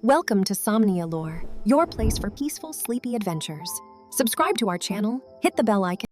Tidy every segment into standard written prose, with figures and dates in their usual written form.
Welcome to SomniaLore, your place for peaceful, sleepy adventures. Subscribe to our channel, hit the bell icon.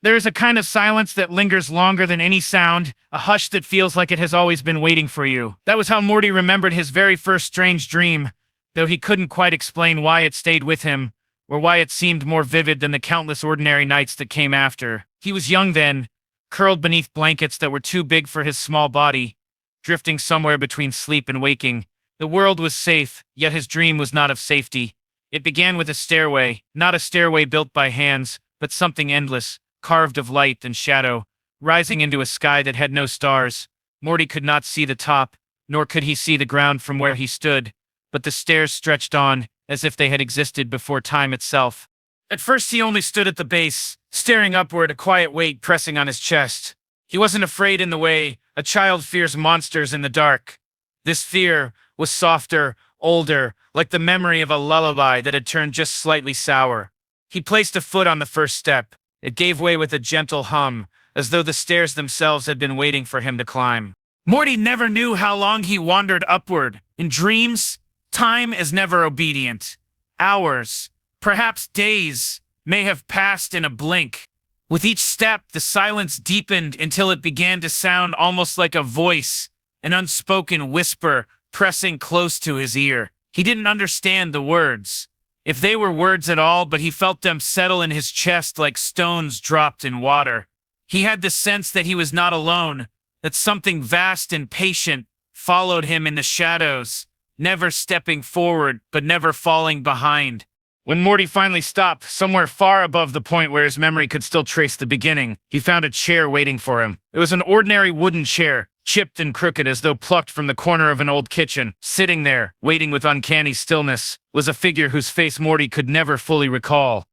There is a kind of silence that lingers longer than any sound, a hush that feels like it has always been waiting for you. That was how Morty remembered his very first strange dream, though he couldn't quite explain why it stayed with him, or why it seemed more vivid than the countless ordinary nights that came after. He was young then, curled beneath blankets that were too big for his small body, drifting somewhere between sleep and waking. The world was safe, yet his dream was not of safety. It began with a stairway, not a stairway built by hands, but something endless, carved of light and shadow, rising into a sky that had no stars. Morty could not see the top, nor could he see the ground from where he stood, but the stairs stretched on, as if they had existed before time itself. At first he only stood at the base, staring upward, a quiet weight pressing on his chest. He wasn't afraid in the way a child fears monsters in the dark. This fear was softer, older, like the memory of a lullaby that had turned just slightly sour. He placed a foot on the first step. It gave way with a gentle hum, as though the stairs themselves had been waiting for him to climb. Morty never knew how long he wandered upward. In dreams, time is never obedient. Hours, perhaps days, may have passed in a blink. With each step, the silence deepened until it began to sound almost like a voice, an unspoken whisper pressing close to his ear. He didn't understand the words, if they were words at all, but he felt them settle in his chest like stones dropped in water. He had the sense that he was not alone, that something vast and patient followed him in the shadows, never stepping forward, but never falling behind. When Morty finally stopped, somewhere far above the point where his memory could still trace the beginning, he found a chair waiting for him. It was an ordinary wooden chair, chipped and crooked as though plucked from the corner of an old kitchen. Sitting there, waiting with uncanny stillness, was a figure whose face Morty could never fully recall.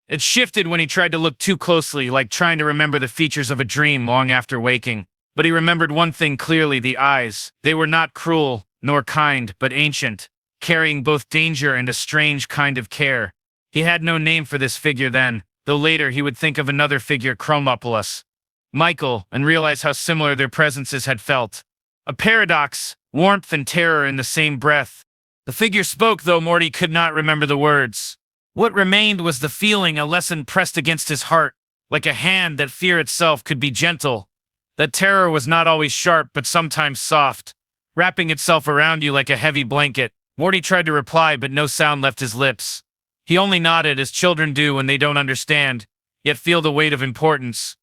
It shifted when he tried to look too closely, like trying to remember the features of a dream long after waking. But he remembered one thing clearly: the eyes. They were not cruel, nor kind, but ancient, carrying both danger and a strange kind of care. He had no name for this figure then, though later he would think of another figure, Krombopulos Michael, and realize how similar their presences had felt. A paradox, warmth and terror in the same breath. The figure spoke, though Morty could not remember the words. What remained was the feeling, a lesson pressed against his heart, like a hand that fear itself could be gentle. That terror was not always sharp, but sometimes soft, wrapping itself around you like a heavy blanket. Morty tried to reply, but no sound left his lips. He only nodded, as children do when they don't understand, yet feel the weight of importance.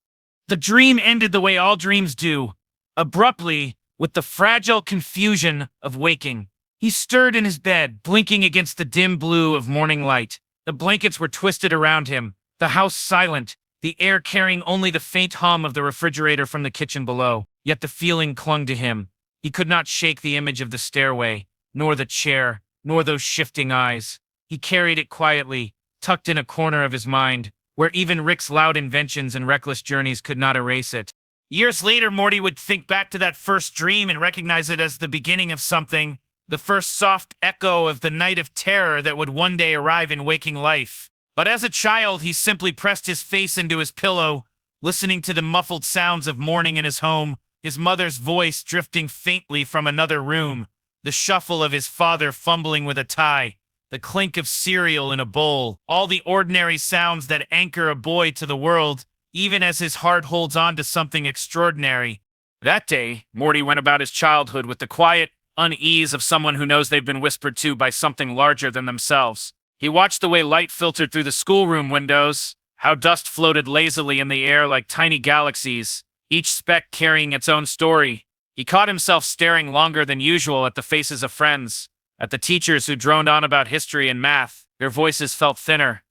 The dream ended the way all dreams do, abruptly, with the fragile confusion of waking. He stirred in his bed, blinking against the dim blue of morning light. The blankets were twisted around him, the house silent, the air carrying only the faint hum of the refrigerator from the kitchen below. Yet the feeling clung to him. He could not shake the image of the stairway, nor the chair, nor those shifting eyes. He carried it quietly, tucked in a corner of his mind, where even Rick's loud inventions and reckless journeys could not erase it. Years later, Morty would think back to that first dream and recognize it as the beginning of something, the first soft echo of the night of terror that would one day arrive in waking life. But as a child, he simply pressed his face into his pillow, listening to the muffled sounds of morning in his home, his mother's voice drifting faintly from another room, the shuffle of his father fumbling with a tie, the clink of cereal in a bowl, all the ordinary sounds that anchor a boy to the world, even as his heart holds on to something extraordinary. That day, Morty went about his childhood with the quiet unease of someone who knows they've been whispered to by something larger than themselves. He watched the way light filtered through the schoolroom windows, how dust floated lazily in the air like tiny galaxies, each speck carrying its own story. He caught himself staring longer than usual at the faces of friends, at the teachers who droned on about history and math. Their voices felt thinner.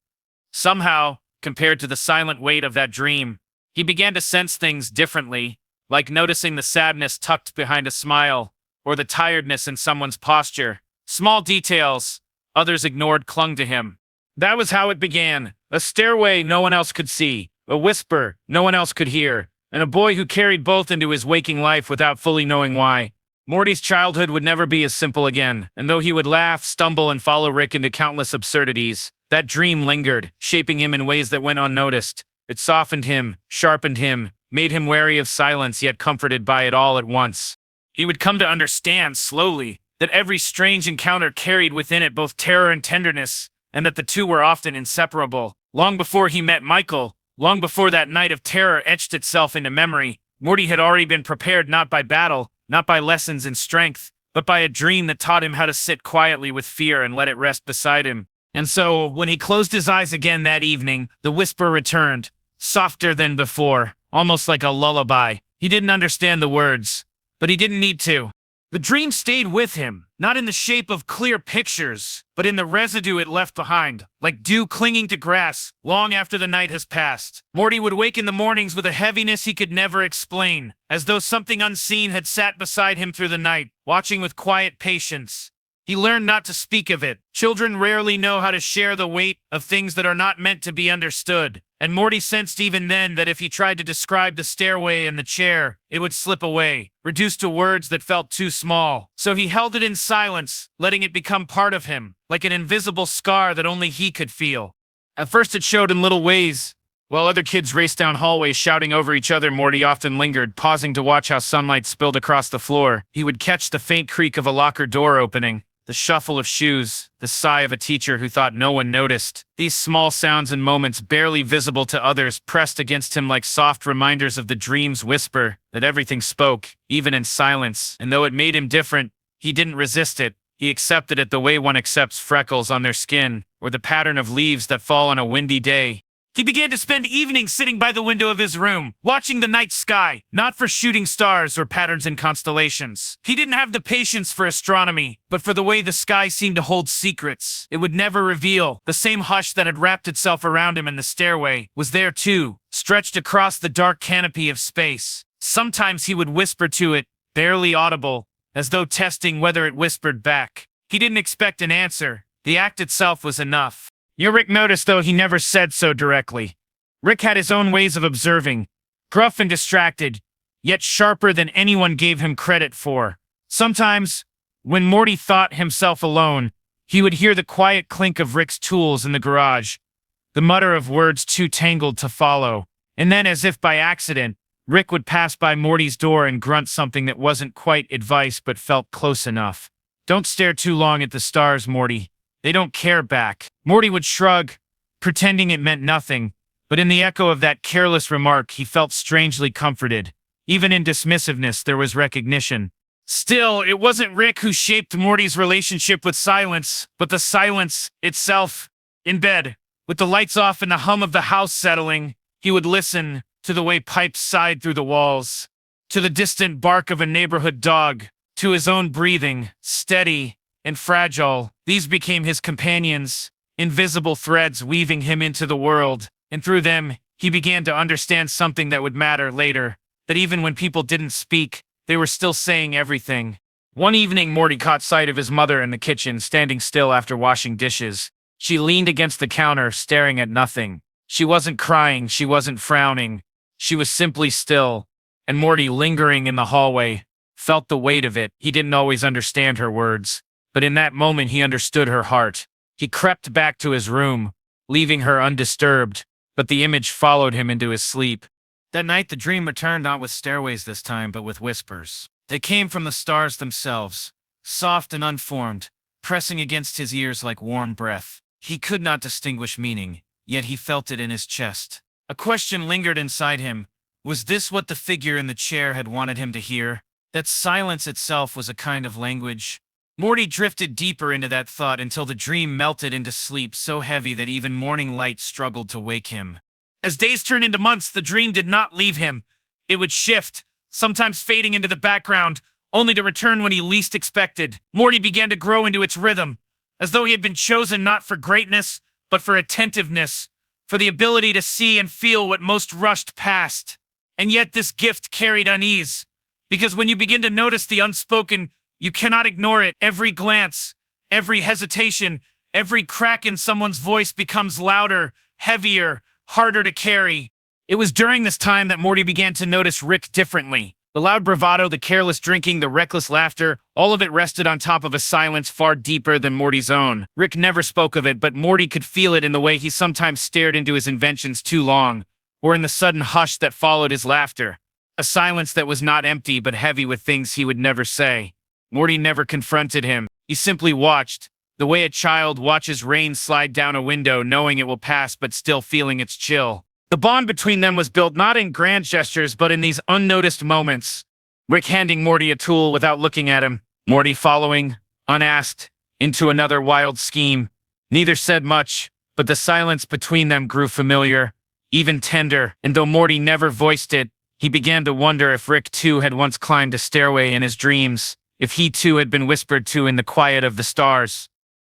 Somehow, compared to the silent weight of that dream, he began to sense things differently, like noticing the sadness tucked behind a smile, or the tiredness in someone's posture. Small details others ignored clung to him. That was how it began. A stairway no one else could see, a whisper no one else could hear, and a boy who carried both into his waking life without fully knowing why. Morty's childhood would never be as simple again, and though he would laugh, stumble, and follow Rick into countless absurdities, that dream lingered, shaping him in ways that went unnoticed. It softened him, sharpened him, made him wary of silence, yet comforted by it all at once. He would come to understand slowly that every strange encounter carried within it both terror and tenderness, and that the two were often inseparable. Long before he met Michael, long before that night of terror etched itself into memory, Morty had already been prepared not by battle, not by lessons in strength, but by a dream that taught him how to sit quietly with fear and let it rest beside him. And so, when he closed his eyes again that evening, the whisper returned, softer than before, almost like a lullaby. He didn't understand the words, but he didn't need to. The dream stayed with him, not in the shape of clear pictures, but in the residue it left behind, like dew clinging to grass long after the night has passed. Morty would wake in the mornings with a heaviness he could never explain, as though something unseen had sat beside him through the night, watching with quiet patience. He learned not to speak of it. Children rarely know how to share the weight of things that are not meant to be understood. And Morty sensed even then that if he tried to describe the stairway and the chair, it would slip away, reduced to words that felt too small. So he held it in silence, letting it become part of him, like an invisible scar that only he could feel. At first it showed in little ways. While other kids raced down hallways shouting over each other, Morty often lingered, pausing to watch how sunlight spilled across the floor. He would catch the faint creak of a locker door opening, the shuffle of shoes, the sigh of a teacher who thought no one noticed. These small sounds and moments, barely visible to others, pressed against him like soft reminders of the dream's whisper, that everything spoke, even in silence. And though it made him different, he didn't resist it. He accepted it the way one accepts freckles on their skin, or the pattern of leaves that fall on a windy day. He began to spend evenings sitting by the window of his room, watching the night sky, not for shooting stars or patterns in constellations. He didn't have the patience for astronomy, but for the way the sky seemed to hold secrets it would never reveal. The same hush that had wrapped itself around him in the stairway was there too, stretched across the dark canopy of space. Sometimes he would whisper to it, barely audible, as though testing whether it whispered back. He didn't expect an answer. The act itself was enough. Rick noticed, though he never said so directly. Rick had his own ways of observing, gruff and distracted, yet sharper than anyone gave him credit for. Sometimes, when Morty thought himself alone, he would hear the quiet clink of Rick's tools in the garage, the mutter of words too tangled to follow. And then, as if by accident, Rick would pass by Morty's door and grunt something that wasn't quite advice but felt close enough. "Don't stare too long at the stars, Morty. They don't care back." Morty would shrug, pretending it meant nothing, but in the echo of that careless remark he felt strangely comforted. Even in dismissiveness there was recognition. Still, it wasn't Rick who shaped Morty's relationship with silence, but the silence itself. In bed, with the lights off and the hum of the house settling, he would listen to the way pipes sighed through the walls, to the distant bark of a neighborhood dog, to his own breathing, steady and fragile. These became his companions, invisible threads weaving him into the world, and through them, he began to understand something that would matter later, that even when people didn't speak, they were still saying everything. One evening, Morty caught sight of his mother in the kitchen, standing still after washing dishes. She leaned against the counter, staring at nothing. She wasn't crying, she wasn't frowning. She was simply still, and Morty, lingering in the hallway, felt the weight of it. He didn't always understand her words, but in that moment he understood her heart. He crept back to his room, leaving her undisturbed, but the image followed him into his sleep. That night the dream returned, not with stairways this time, but with whispers. They came from the stars themselves, soft and unformed, pressing against his ears like warm breath. He could not distinguish meaning, yet he felt it in his chest. A question lingered inside him. Was this what the figure in the chair had wanted him to hear? That silence itself was a kind of language? Morty drifted deeper into that thought until the dream melted into sleep so heavy that even morning light struggled to wake him. As days turned into months, the dream did not leave him. It would shift, sometimes fading into the background, only to return when he least expected. Morty began to grow into its rhythm, as though he had been chosen not for greatness, but for attentiveness, for the ability to see and feel what most rushed past. And yet this gift carried unease, because when you begin to notice the unspoken, you cannot ignore it. Every glance, every hesitation, every crack in someone's voice becomes louder, heavier, harder to carry. It was during this time that Morty began to notice Rick differently. The loud bravado, the careless drinking, the reckless laughter, all of it rested on top of a silence far deeper than Morty's own. Rick never spoke of it, but Morty could feel it in the way he sometimes stared into his inventions too long, or in the sudden hush that followed his laughter. A silence that was not empty but heavy with things he would never say. Morty never confronted him. He simply watched, the way a child watches rain slide down a window knowing it will pass but still feeling its chill. The bond between them was built not in grand gestures but in these unnoticed moments. Rick handing Morty a tool without looking at him, Morty following, unasked, into another wild scheme. Neither said much, but the silence between them grew familiar, even tender, and though Morty never voiced it, he began to wonder if Rick too had once climbed a stairway in his dreams, if he too had been whispered to in the quiet of the stars.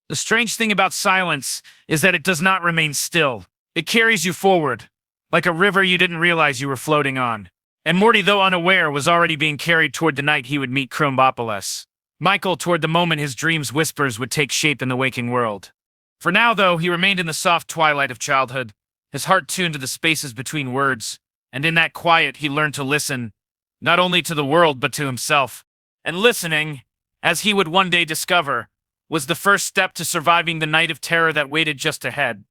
The strange thing about silence is that it does not remain still. It carries you forward, like a river you didn't realize you were floating on. And Morty, though unaware, was already being carried toward the night he would meet Krombopulos Michael, toward the moment his dreams' whispers would take shape in the waking world. For now, though, he remained in the soft twilight of childhood, his heart tuned to the spaces between words, and in that quiet he learned to listen, not only to the world but to himself. And listening, as he would one day discover, was the first step to surviving the night of terror that waited just ahead.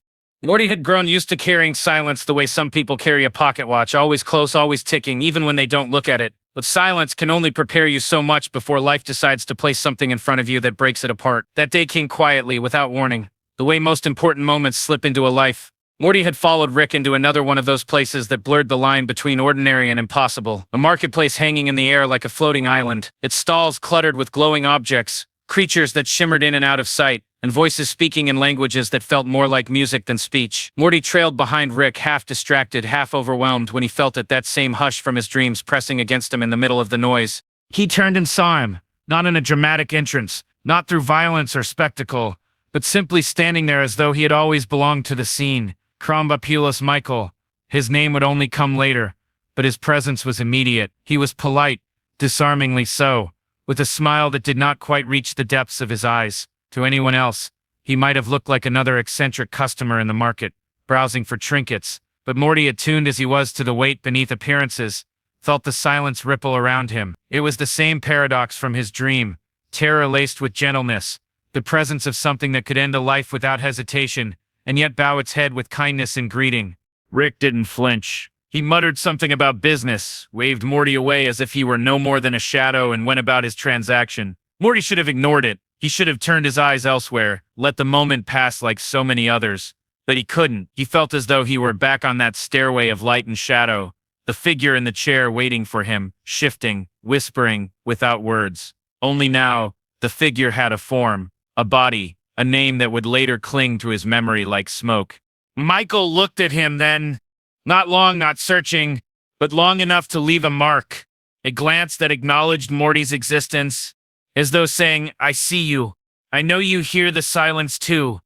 Morty had grown used to carrying silence the way some people carry a pocket watch, always close, always ticking, even when they don't look at it. But silence can only prepare you so much before life decides to place something in front of you that breaks it apart. That day came quietly, without warning, the way most important moments slip into a life. Morty had followed Rick into another one of those places that blurred the line between ordinary and impossible. A marketplace hanging in the air like a floating island, its stalls cluttered with glowing objects, creatures that shimmered in and out of sight, and voices speaking in languages that felt more like music than speech. Morty trailed behind Rick, half distracted, half overwhelmed, when he felt that same hush from his dreams pressing against him in the middle of the noise. He turned and saw him, not in a dramatic entrance, not through violence or spectacle, but simply standing there as though he had always belonged to the scene. Krombopulos Michael. His name would only come later, but his presence was immediate. He was polite, disarmingly so, with a smile that did not quite reach the depths of his eyes. To anyone else, he might have looked like another eccentric customer in the market, browsing for trinkets, but Morty, attuned as he was to the weight beneath appearances, felt the silence ripple around him. It was the same paradox from his dream, terror laced with gentleness, the presence of something that could end a life without hesitation, and yet bow its head with kindness in greeting. Rick didn't flinch. He muttered something about business, waved Morty away as if he were no more than a shadow, and went about his transaction. Morty should have ignored it. He should have turned his eyes elsewhere, let the moment pass like so many others. But he couldn't. He felt as though he were back on that stairway of light and shadow, the figure in the chair waiting for him, shifting, whispering, without words. Only now, the figure had a form, a body, a name that would later cling to his memory like smoke. Michael looked at him then, not long, not searching, but long enough to leave a mark, a glance that acknowledged Morty's existence, as though saying, "I see you. I know you hear the silence too."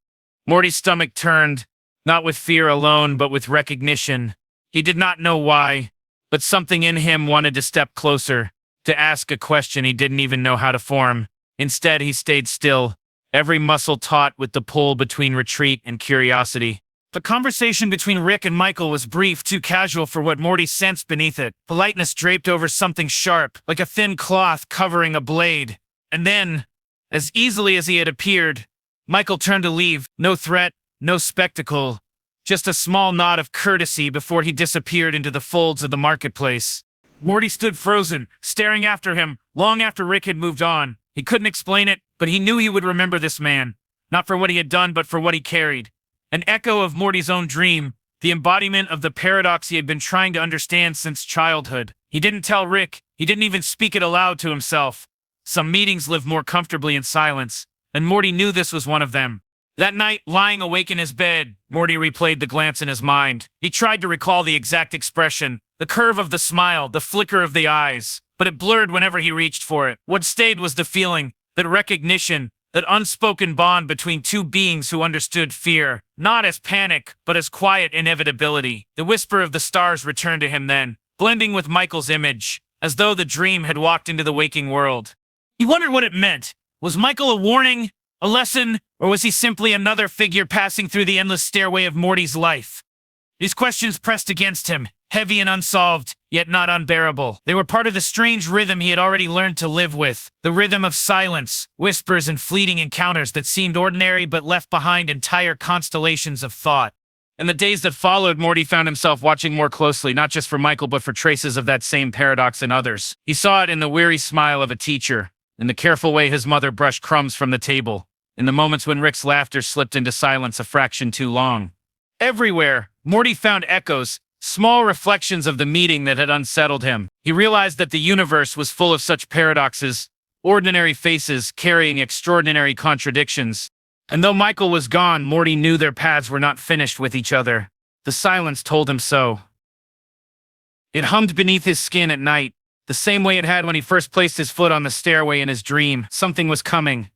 Morty's stomach turned, not with fear alone, but with recognition. He did not know why, but something in him wanted to step closer, to ask a question he didn't even know how to form. Instead, he stayed still, every muscle taut with the pull between retreat and curiosity. The conversation between Rick and Michael was brief, too casual for what Morty sensed beneath it. Politeness draped over something sharp, like a thin cloth covering a blade. And then, as easily as he had appeared, Michael turned to leave. No threat, no spectacle, just a small nod of courtesy before he disappeared into the folds of the marketplace. Morty stood frozen, staring after him, long after Rick had moved on. He couldn't explain it, but he knew he would remember this man, not for what he had done, but for what he carried. An echo of Morty's own dream, the embodiment of the paradox he had been trying to understand since childhood. He didn't tell Rick, he didn't even speak it aloud to himself. Some meetings live more comfortably in silence, and Morty knew this was one of them. That night, lying awake in his bed, Morty replayed the glance in his mind. He tried to recall the exact expression, the curve of the smile, the flicker of the eyes, but it blurred whenever he reached for it. What stayed was the feeling, that recognition, that unspoken bond between two beings who understood fear, not as panic, but as quiet inevitability. The whisper of the stars returned to him then, blending with Michael's image, as though the dream had walked into the waking world. He wondered what it meant. Was Michael a warning, a lesson, or was he simply another figure passing through the endless stairway of Morty's life? These questions pressed against him, heavy and unsolved, yet not unbearable. They were part of the strange rhythm he had already learned to live with, the rhythm of silence, whispers, and fleeting encounters that seemed ordinary but left behind entire constellations of thought. In the days that followed, Morty found himself watching more closely, not just for Michael, but for traces of that same paradox in others. He saw it in the weary smile of a teacher, in the careful way his mother brushed crumbs from the table, in the moments when Rick's laughter slipped into silence a fraction too long. Everywhere, Morty found echoes, small reflections of the meeting that had unsettled him. He realized that the universe was full of such paradoxes, ordinary faces carrying extraordinary contradictions. And though Michael was gone, Morty knew their paths were not finished with each other. The silence told him so. It hummed beneath his skin at night, the same way it had when he first placed his foot on the stairway in his dream. Something was coming.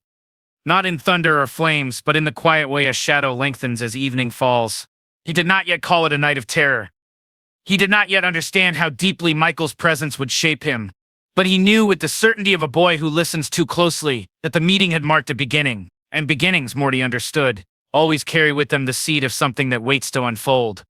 Not in thunder or flames, but in the quiet way a shadow lengthens as evening falls. He did not yet call it a night of terror. He did not yet understand how deeply Michael's presence would shape him. But he knew with the certainty of a boy who listens too closely that the meeting had marked a beginning. And beginnings, Morty understood, always carry with them the seed of something that waits to unfold.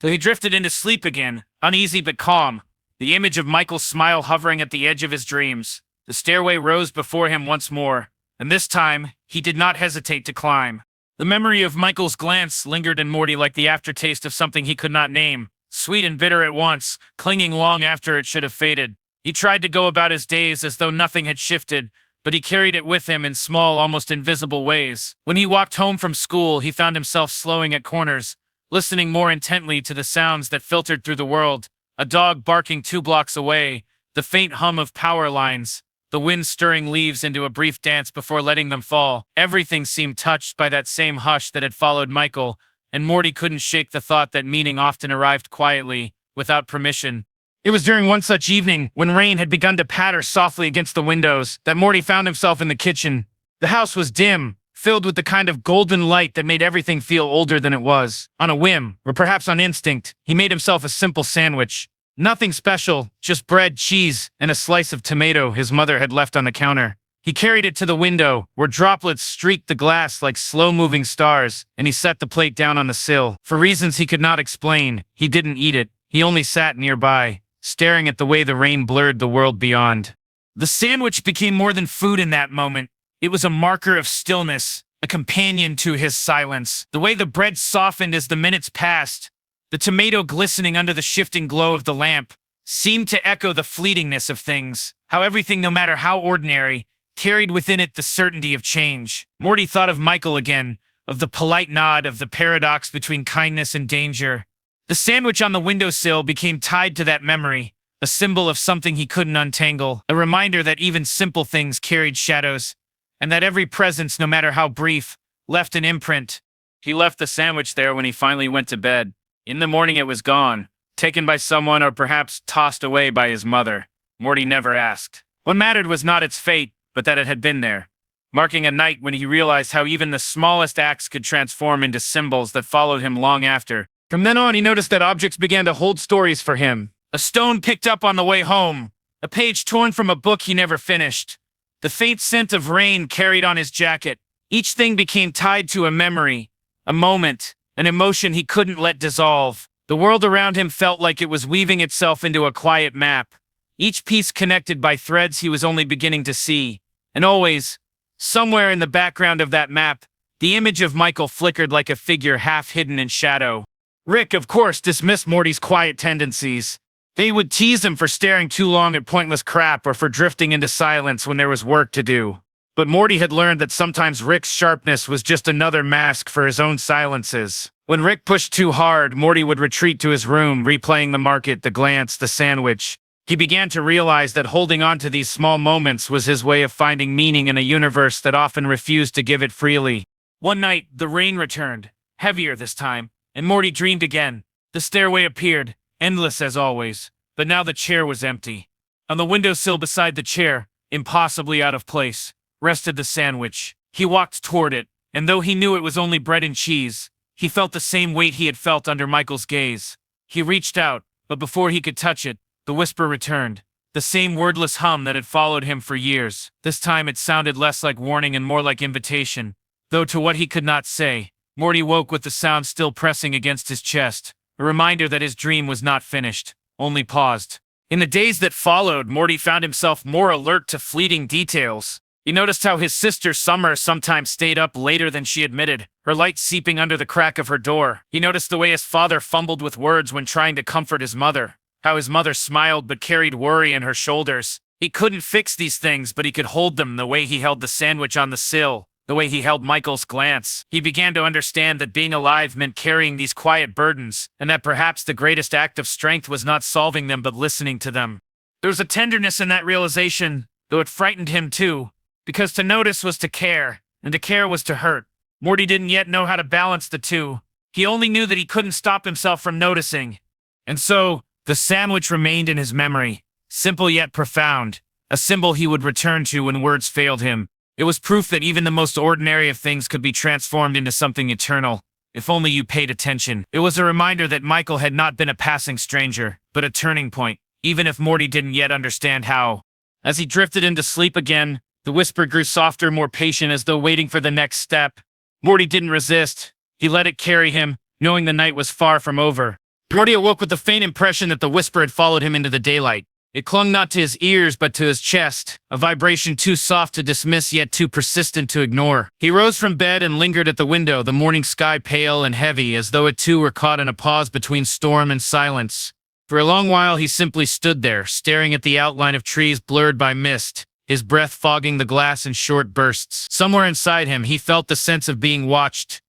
So he drifted into sleep again, uneasy but calm, the image of Michael's smile hovering at the edge of his dreams. The stairway rose before him once more, and this time, he did not hesitate to climb. The memory of Michael's glance lingered in Morty like the aftertaste of something he could not name, sweet and bitter at once, clinging long after it should have faded. He tried to go about his days as though nothing had shifted, but he carried it with him in small, almost invisible ways. When he walked home from school, he found himself slowing at corners, listening more intently to the sounds that filtered through the world. A dog barking 2 blocks away, the faint hum of power lines, the wind stirring leaves into a brief dance before letting them fall. Everything seemed touched by that same hush that had followed Michael, and Morty couldn't shake the thought that meaning often arrived quietly, without permission. It was during one such evening, when rain had begun to patter softly against the windows, that Morty found himself in the kitchen. The house was dim, filled with the kind of golden light that made everything feel older than it was. On a whim, or perhaps on instinct, he made himself a simple sandwich. Nothing special, just bread, cheese, and a slice of tomato his mother had left on the counter. He carried it to the window, where droplets streaked the glass like slow-moving stars, and he set the plate down on the sill. For reasons he could not explain, he didn't eat it. He only sat nearby, staring at the way the rain blurred the world beyond. The sandwich became more than food in that moment. It was a marker of stillness, a companion to his silence. The way the bread softened as the minutes passed, the tomato glistening under the shifting glow of the lamp, seemed to echo the fleetingness of things, how everything, no matter how ordinary, carried within it the certainty of change. Morty thought of Michael again, of the polite nod, of the paradox between kindness and danger. The sandwich on the windowsill became tied to that memory, a symbol of something he couldn't untangle, a reminder that even simple things carried shadows, and that every presence, no matter how brief, left an imprint. He left the sandwich there when he finally went to bed. In the morning it was gone, taken by someone or perhaps tossed away by his mother. Morty never asked. What mattered was not its fate, but that it had been there, marking a night when he realized how even the smallest acts could transform into symbols that followed him long after. From then on, he noticed that objects began to hold stories for him. A stone picked up on the way home, a page torn from a book he never finished, the faint scent of rain carried on his jacket. Each thing became tied to a memory, a moment, an emotion he couldn't let dissolve. The world around him felt like it was weaving itself into a quiet map, each piece connected by threads he was only beginning to see. And always, somewhere in the background of that map, the image of Michael flickered like a figure half hidden in shadow. Rick, of course, dismissed Morty's quiet tendencies. They would tease him for staring too long at pointless crap or for drifting into silence when there was work to do. But Morty had learned that sometimes Rick's sharpness was just another mask for his own silences. When Rick pushed too hard, Morty would retreat to his room, replaying the market, the glance, the sandwich. He began to realize that holding on to these small moments was his way of finding meaning in a universe that often refused to give it freely. One night, the rain returned, heavier this time, and Morty dreamed again. The stairway appeared, endless as always, but now the chair was empty. On the windowsill beside the chair, impossibly out of place, rested the sandwich. He walked toward it, and though he knew it was only bread and cheese, he felt the same weight he had felt under Michael's gaze. He reached out, but before he could touch it, the whisper returned, the same wordless hum that had followed him for years. This time it sounded less like warning and more like invitation, though to what he could not say. Morty woke with the sound still pressing against his chest, a reminder that his dream was not finished, only paused. In the days that followed, Morty found himself more alert to fleeting details. He noticed how his sister Summer sometimes stayed up later than she admitted, her light seeping under the crack of her door. He noticed the way his father fumbled with words when trying to comfort his mother, how his mother smiled but carried worry in her shoulders. He couldn't fix these things, but he could hold them the way he held the sandwich on the sill, the way he held Michael's glance. He began to understand that being alive meant carrying these quiet burdens, and that perhaps the greatest act of strength was not solving them but listening to them. There was a tenderness in that realization, though it frightened him too, because to notice was to care, and to care was to hurt. Morty didn't yet know how to balance the two. He only knew that he couldn't stop himself from noticing. And so, the sandwich remained in his memory, simple yet profound, a symbol he would return to when words failed him. It was proof that even the most ordinary of things could be transformed into something eternal, if only you paid attention. It was a reminder that Michael had not been a passing stranger, but a turning point, even if Morty didn't yet understand how. As he drifted into sleep again, the whisper grew softer, more patient, as though waiting for the next step. Morty didn't resist. He let it carry him, knowing the night was far from over. Morty awoke with the faint impression that the whisper had followed him into the daylight. It clung not to his ears, but to his chest, a vibration too soft to dismiss, yet too persistent to ignore. He rose from bed and lingered at the window, the morning sky pale and heavy, as though it too were caught in a pause between storm and silence. For a long while he simply stood there, staring at the outline of trees blurred by mist, his breath fogging the glass in short bursts. Somewhere inside him he felt the sense of being watched,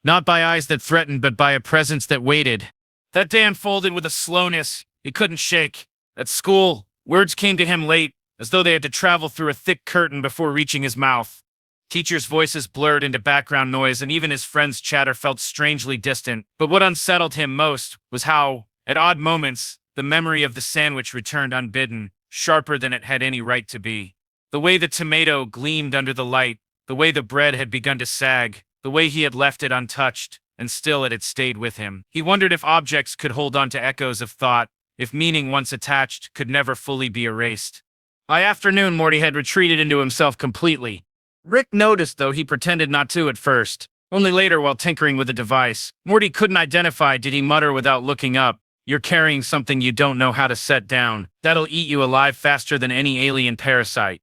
not by eyes that threatened, but by a presence that waited. That day unfolded with a slowness he couldn't shake. At school, words came to him late, as though they had to travel through a thick curtain before reaching his mouth. Teachers' voices blurred into background noise, and even his friends' chatter felt strangely distant. But what unsettled him most was how, at odd moments, the memory of the sandwich returned unbidden, sharper than it had any right to be. The way the tomato gleamed under the light, the way the bread had begun to sag, the way he had left it untouched, and still it had stayed with him. He wondered if objects could hold on to echoes of thought, if meaning once attached could never fully be erased. By afternoon, Morty had retreated into himself completely. Rick noticed, though he pretended not to at first. Only later, while tinkering with the device, Morty couldn't identify. Did he mutter without looking up, "You're carrying something you don't know how to set down. That'll eat you alive faster than any alien parasite."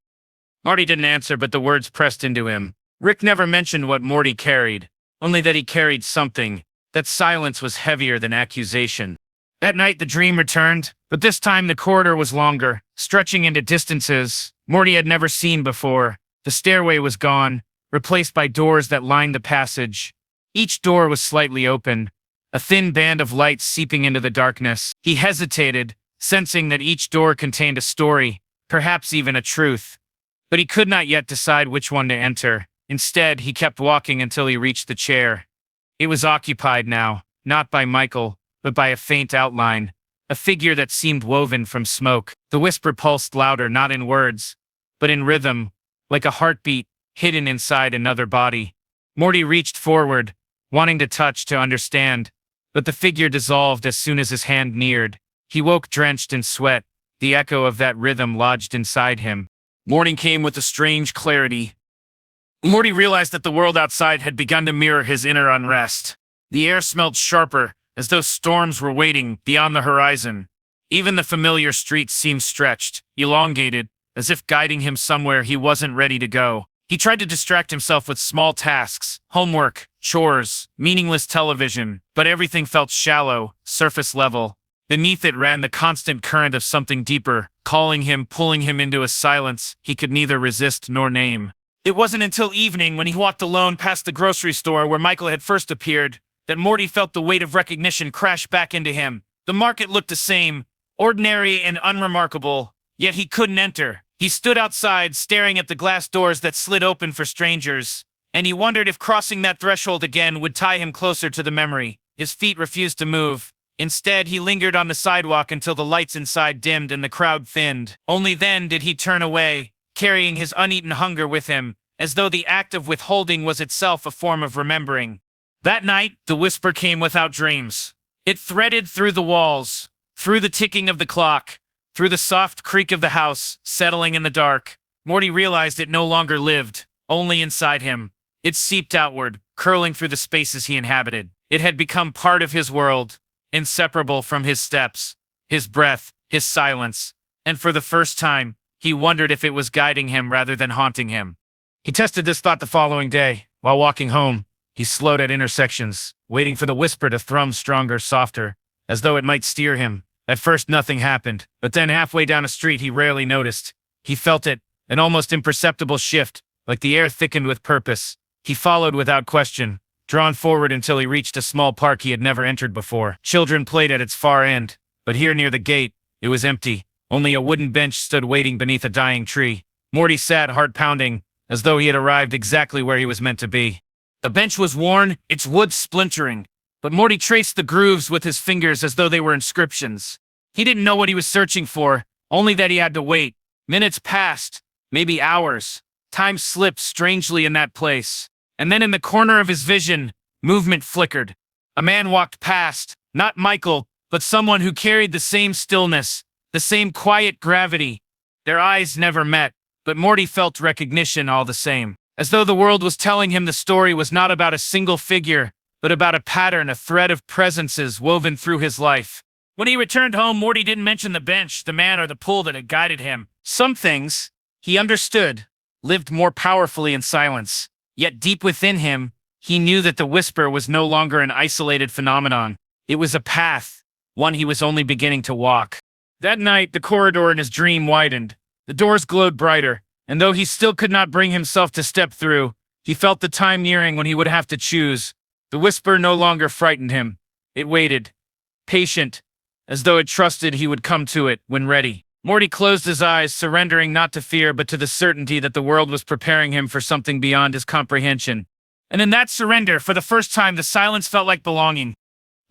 Morty didn't answer, but the words pressed into him. Rick never mentioned what Morty carried, only that he carried something. That silence was heavier than accusation. That night the dream returned, but this time the corridor was longer, stretching into distances Morty had never seen before. The stairway was gone, replaced by doors that lined the passage. Each door was slightly open, a thin band of light seeping into the darkness. He hesitated, sensing that each door contained a story, perhaps even a truth. But he could not yet decide which one to enter. Instead, he kept walking until he reached the chair. It was occupied now, not by Michael, but by a faint outline, a figure that seemed woven from smoke. The whisper pulsed louder, not in words, but in rhythm, like a heartbeat hidden inside another body. Morty reached forward, wanting to touch, to understand, but the figure dissolved as soon as his hand neared. He woke drenched in sweat, the echo of that rhythm lodged inside him. Morning came with a strange clarity. Morty realized that the world outside had begun to mirror his inner unrest. The air smelled sharper, as though storms were waiting beyond the horizon. Even the familiar streets seemed stretched, elongated, as if guiding him somewhere he wasn't ready to go. He tried to distract himself with small tasks, homework, chores, meaningless television, but everything felt shallow, surface level. Beneath it ran the constant current of something deeper, calling him, pulling him into a silence he could neither resist nor name. It wasn't until evening, when he walked alone past the grocery store where Michael had first appeared, that Morty felt the weight of recognition crash back into him. The market looked the same, ordinary and unremarkable, yet he couldn't enter. He stood outside, staring at the glass doors that slid open for strangers, and he wondered if crossing that threshold again would tie him closer to the memory. His feet refused to move. Instead, he lingered on the sidewalk until the lights inside dimmed and the crowd thinned. Only then did he turn away, carrying his uneaten hunger with him, as though the act of withholding was itself a form of remembering. That night, the whisper came without dreams. It threaded through the walls, through the ticking of the clock, through the soft creak of the house, settling in the dark. Morty realized it no longer lived, only inside him. It seeped outward, curling through the spaces he inhabited. It had become part of his world, inseparable from his steps, his breath, his silence. And for the first time, he wondered if it was guiding him rather than haunting him. He tested this thought the following day. While walking home, he slowed at intersections, waiting for the whisper to thrum stronger, softer, as though it might steer him. At first nothing happened, but then halfway down a street he rarely noticed. He felt it, an almost imperceptible shift, like the air thickened with purpose. He followed without question, drawn forward until he reached a small park he had never entered before. Children played at its far end, but here near the gate, it was empty. Only a wooden bench stood waiting beneath a dying tree. Morty sat, heart pounding, as though he had arrived exactly where he was meant to be. The bench was worn, its wood splintering, but Morty traced the grooves with his fingers as though they were inscriptions. He didn't know what he was searching for, only that he had to wait. Minutes passed, maybe hours. Time slipped strangely in that place. And then in the corner of his vision, movement flickered. A man walked past, not Michael, but someone who carried the same stillness, the same quiet gravity. Their eyes never met, but Morty felt recognition all the same. As though the world was telling him the story was not about a single figure, but about a pattern, a thread of presences woven through his life. When he returned home, Morty didn't mention the bench, the man, or the pool that had guided him. Some things, he understood, lived more powerfully in silence. Yet deep within him, he knew that the whisper was no longer an isolated phenomenon. It was a path, one he was only beginning to walk. That night, the corridor in his dream widened. The doors glowed brighter, and though he still could not bring himself to step through, he felt the time nearing when he would have to choose. The whisper no longer frightened him. It waited, patient, as though it trusted he would come to it when ready. Morty closed his eyes, surrendering not to fear but to the certainty that the world was preparing him for something beyond his comprehension. And in that surrender, for the first time, the silence felt like belonging.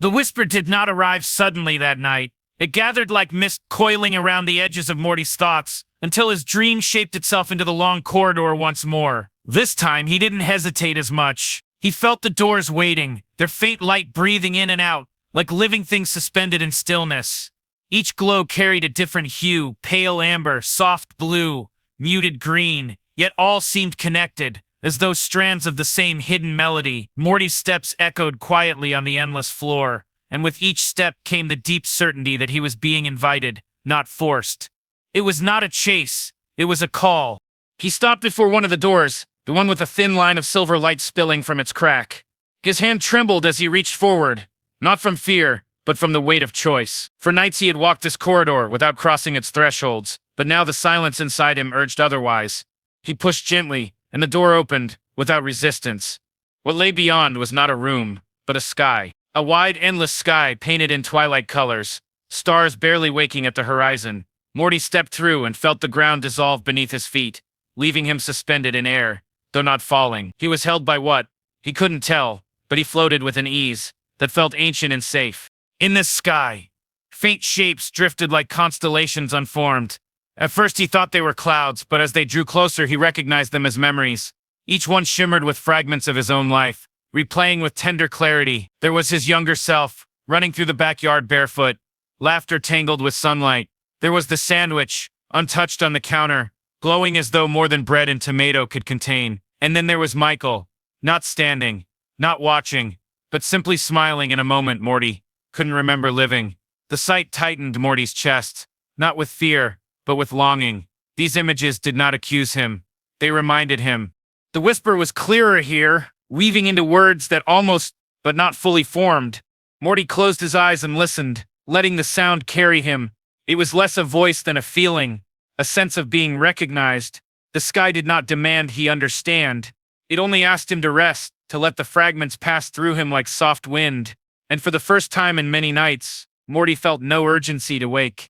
The whisper did not arrive suddenly that night. It gathered like mist coiling around the edges of Morty's thoughts, until his dream shaped itself into the long corridor once more. This time, he didn't hesitate as much. He felt the doors waiting, their faint light breathing in and out, like living things suspended in stillness. Each glow carried a different hue, pale amber, soft blue, muted green, yet all seemed connected, as though strands of the same hidden melody. Morty's steps echoed quietly on the endless floor, and with each step came the deep certainty that he was being invited, not forced. It was not a chase, it was a call. He stopped before one of the doors, the one with a thin line of silver light spilling from its crack. His hand trembled as he reached forward, not from fear, but from the weight of choice. For nights he had walked this corridor without crossing its thresholds, but now the silence inside him urged otherwise. He pushed gently, and the door opened, without resistance. What lay beyond was not a room, but a sky. A wide, endless sky painted in twilight colors, stars barely waking at the horizon. Morty stepped through and felt the ground dissolve beneath his feet, leaving him suspended in air, though not falling. He was held by what? He couldn't tell, but he floated with an ease that felt ancient and safe. In this sky, faint shapes drifted like constellations unformed. At first he thought they were clouds, but as they drew closer he recognized them as memories. Each one shimmered with fragments of his own life, replaying with tender clarity. There was his younger self, running through the backyard barefoot, laughter tangled with sunlight. There was the sandwich, untouched on the counter, glowing as though more than bread and tomato could contain. And then there was Michael, not standing, not watching, but simply smiling in a moment Morty couldn't remember living. The sight tightened Morty's chest, not with fear, but with longing. These images did not accuse him. They reminded him. The whisper was clearer here, weaving into words that almost, but not fully formed. Morty closed his eyes and listened, letting the sound carry him. It was less a voice than a feeling, a sense of being recognized. The sky did not demand he understand. It only asked him to rest, to let the fragments pass through him like soft wind. And for the first time in many nights, Morty felt no urgency to wake.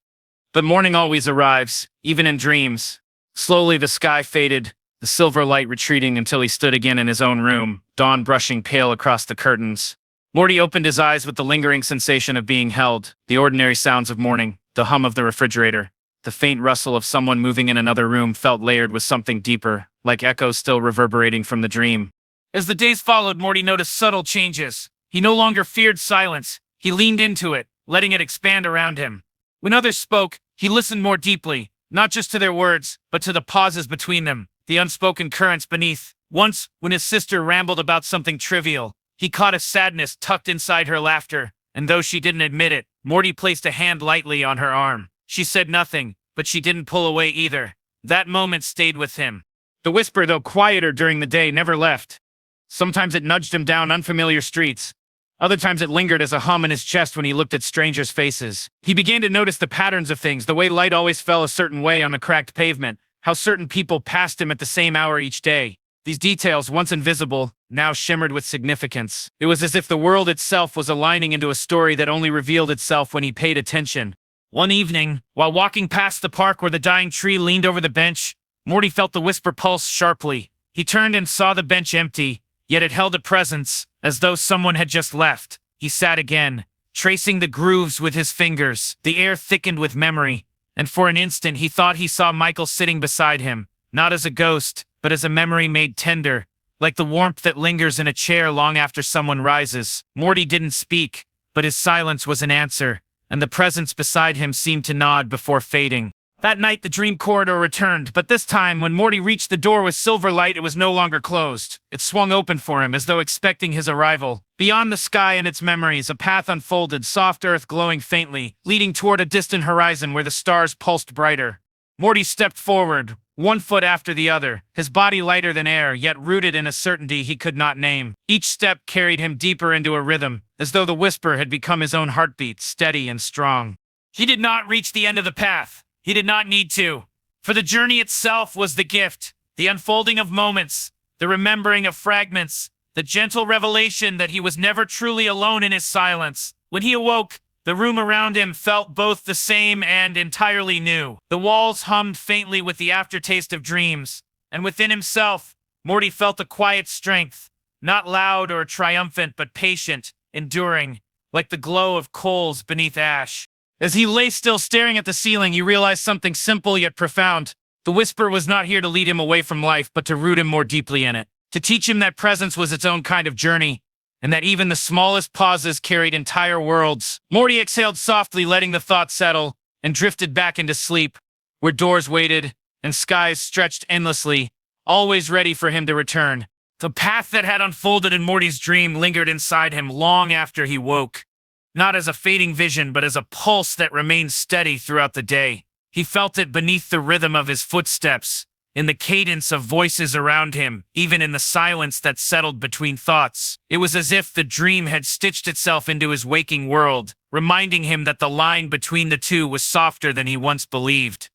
But morning always arrives, even in dreams. Slowly the sky faded, the silver light retreating until he stood again in his own room, dawn brushing pale across the curtains. Morty opened his eyes with the lingering sensation of being held, the ordinary sounds of morning, the hum of the refrigerator, the faint rustle of someone moving in another room felt layered with something deeper, like echoes still reverberating from the dream. As the days followed, Morty noticed subtle changes. He no longer feared silence. He leaned into it, letting it expand around him. When others spoke, he listened more deeply, not just to their words, but to the pauses between them, the unspoken currents beneath. Once, when his sister rambled about something trivial, he caught a sadness tucked inside her laughter, and though she didn't admit it, Morty placed a hand lightly on her arm. She said nothing, but she didn't pull away either. That moment stayed with him. The whisper, though quieter during the day, never left. Sometimes it nudged him down unfamiliar streets. Other times it lingered as a hum in his chest when he looked at strangers' faces. He began to notice the patterns of things, the way light always fell a certain way on the cracked pavement, how certain people passed him at the same hour each day. These details, once invisible, now shimmered with significance. It was as if the world itself was aligning into a story that only revealed itself when he paid attention. One evening, while walking past the park where the dying tree leaned over the bench, Morty felt the whisper pulse sharply. He turned and saw the bench empty, yet it held a presence, as though someone had just left. He sat again, tracing the grooves with his fingers. The air thickened with memory, and for an instant he thought he saw Michael sitting beside him, not as a ghost, but as a memory made tender, like the warmth that lingers in a chair long after someone rises. Morty didn't speak, but his silence was an answer, and the presence beside him seemed to nod before fading. That night the dream corridor returned, but this time, when Morty reached the door with silver light, it was no longer closed. It swung open for him, as though expecting his arrival. Beyond the sky and its memories, a path unfolded, soft earth glowing faintly, leading toward a distant horizon where the stars pulsed brighter. Morty stepped forward, one foot after the other, his body lighter than air, yet rooted in a certainty he could not name. Each step carried him deeper into a rhythm, as though the whisper had become his own heartbeat, steady and strong. He did not reach the end of the path. He did not need to, for the journey itself was the gift, the unfolding of moments, the remembering of fragments, the gentle revelation that he was never truly alone in his silence. When he awoke, the room around him felt both the same and entirely new. The walls hummed faintly with the aftertaste of dreams, and within himself, Morty felt a quiet strength, not loud or triumphant but patient, enduring, like the glow of coals beneath ash. As he lay still staring at the ceiling, he realized something simple yet profound. The whisper was not here to lead him away from life, but to root him more deeply in it. To teach him that presence was its own kind of journey, and that even the smallest pauses carried entire worlds. Morty exhaled softly, letting the thought settle, and drifted back into sleep, where doors waited and skies stretched endlessly, always ready for him to return. The path that had unfolded in Morty's dream lingered inside him long after he woke. Not as a fading vision, but as a pulse that remained steady throughout the day. He felt it beneath the rhythm of his footsteps, in the cadence of voices around him, even in the silence that settled between thoughts. It was as if the dream had stitched itself into his waking world, reminding him that the line between the two was softer than he once believed.